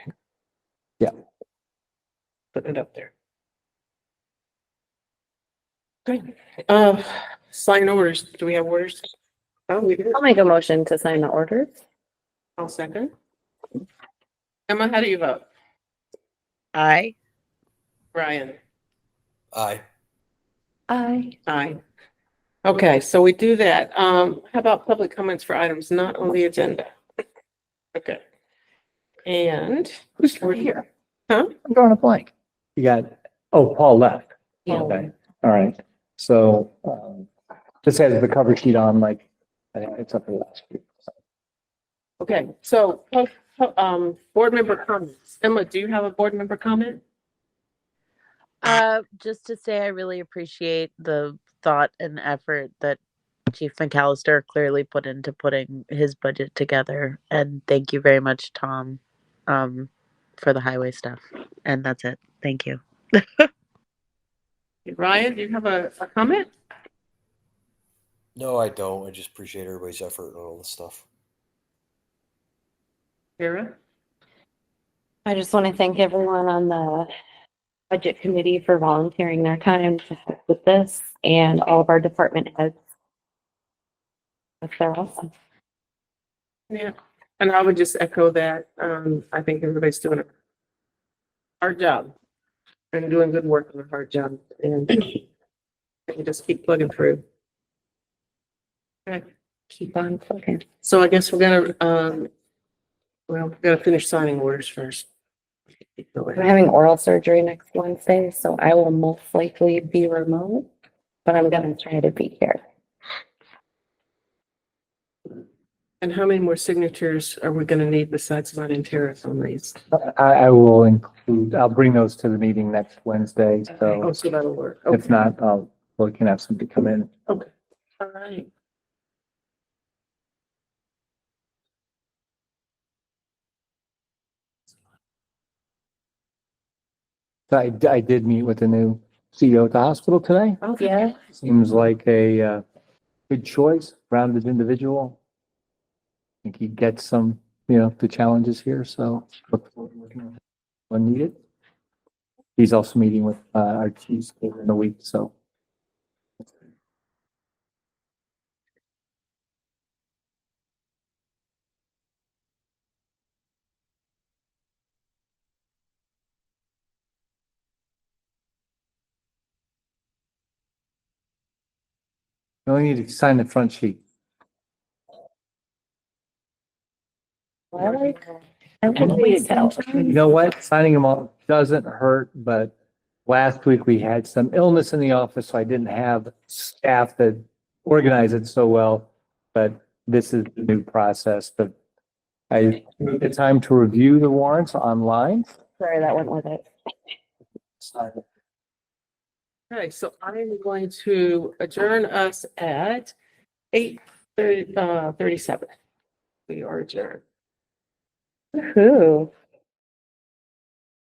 Yeah. Putting it up there. Great. sign orders. Do we have orders? Oh, we do. I'll make a motion to sign the orders. I'll second. Emma, how do you vote? Aye. Brian? Aye. Aye. Aye. Okay, so we do that. How about public comments for items not on the agenda? Okay. And who's here? Huh? I'm drawing a blank. You got, oh, Paul left. Yeah. Okay, all right. So, this has the cover sheet on, like, I think it's up for last week. Okay, so, board member comments. Emma, do you have a board member comment? Just to say, I really appreciate the thought and effort that Chief McAllister clearly put into putting his budget together. And thank you very much, Tom, for the highway stuff. And that's it. Thank you. Ryan, do you have a comment? No, I don't. I just appreciate everybody's effort and all this stuff. Vera? I just want to thank everyone on the budget committee for volunteering their time to help with this and all of our department heads. They're awesome. Yeah, and I would just echo that. I think everybody's doing a hard job and doing good work on a hard job, and we just keep plugging through. Okay, Keep on plugging. so I guess we're gonna, well, we gotta finish signing orders first. I'm having oral surgery next Wednesday, so I will most likely be remote, but I'm gonna try to be here. And how many more signatures are we gonna need besides mine and Tara's on these? I will include, I'll bring those to the meeting next Wednesday, Oh, so so that'll work. if Okay. not, we can have somebody come in. All right. I did meet with the new CEO at the hospital today. Yeah. Seems like a good choice, rounded individual. I think he gets some, the challenges here, so look forward to working with him when needed. He's also meeting with our chiefs later in the week, so. You only need to sign the front sheet. I can please help. You know what? Signing them all doesn't hurt, but last week we had some illness in the office, so I didn't have staff that organize it so well. But this is the new process, but I need the time to review the warrants online. Sorry, that went with it. Okay, so I am going to adjourn us at 8:37. We are adjourned. Woohoo.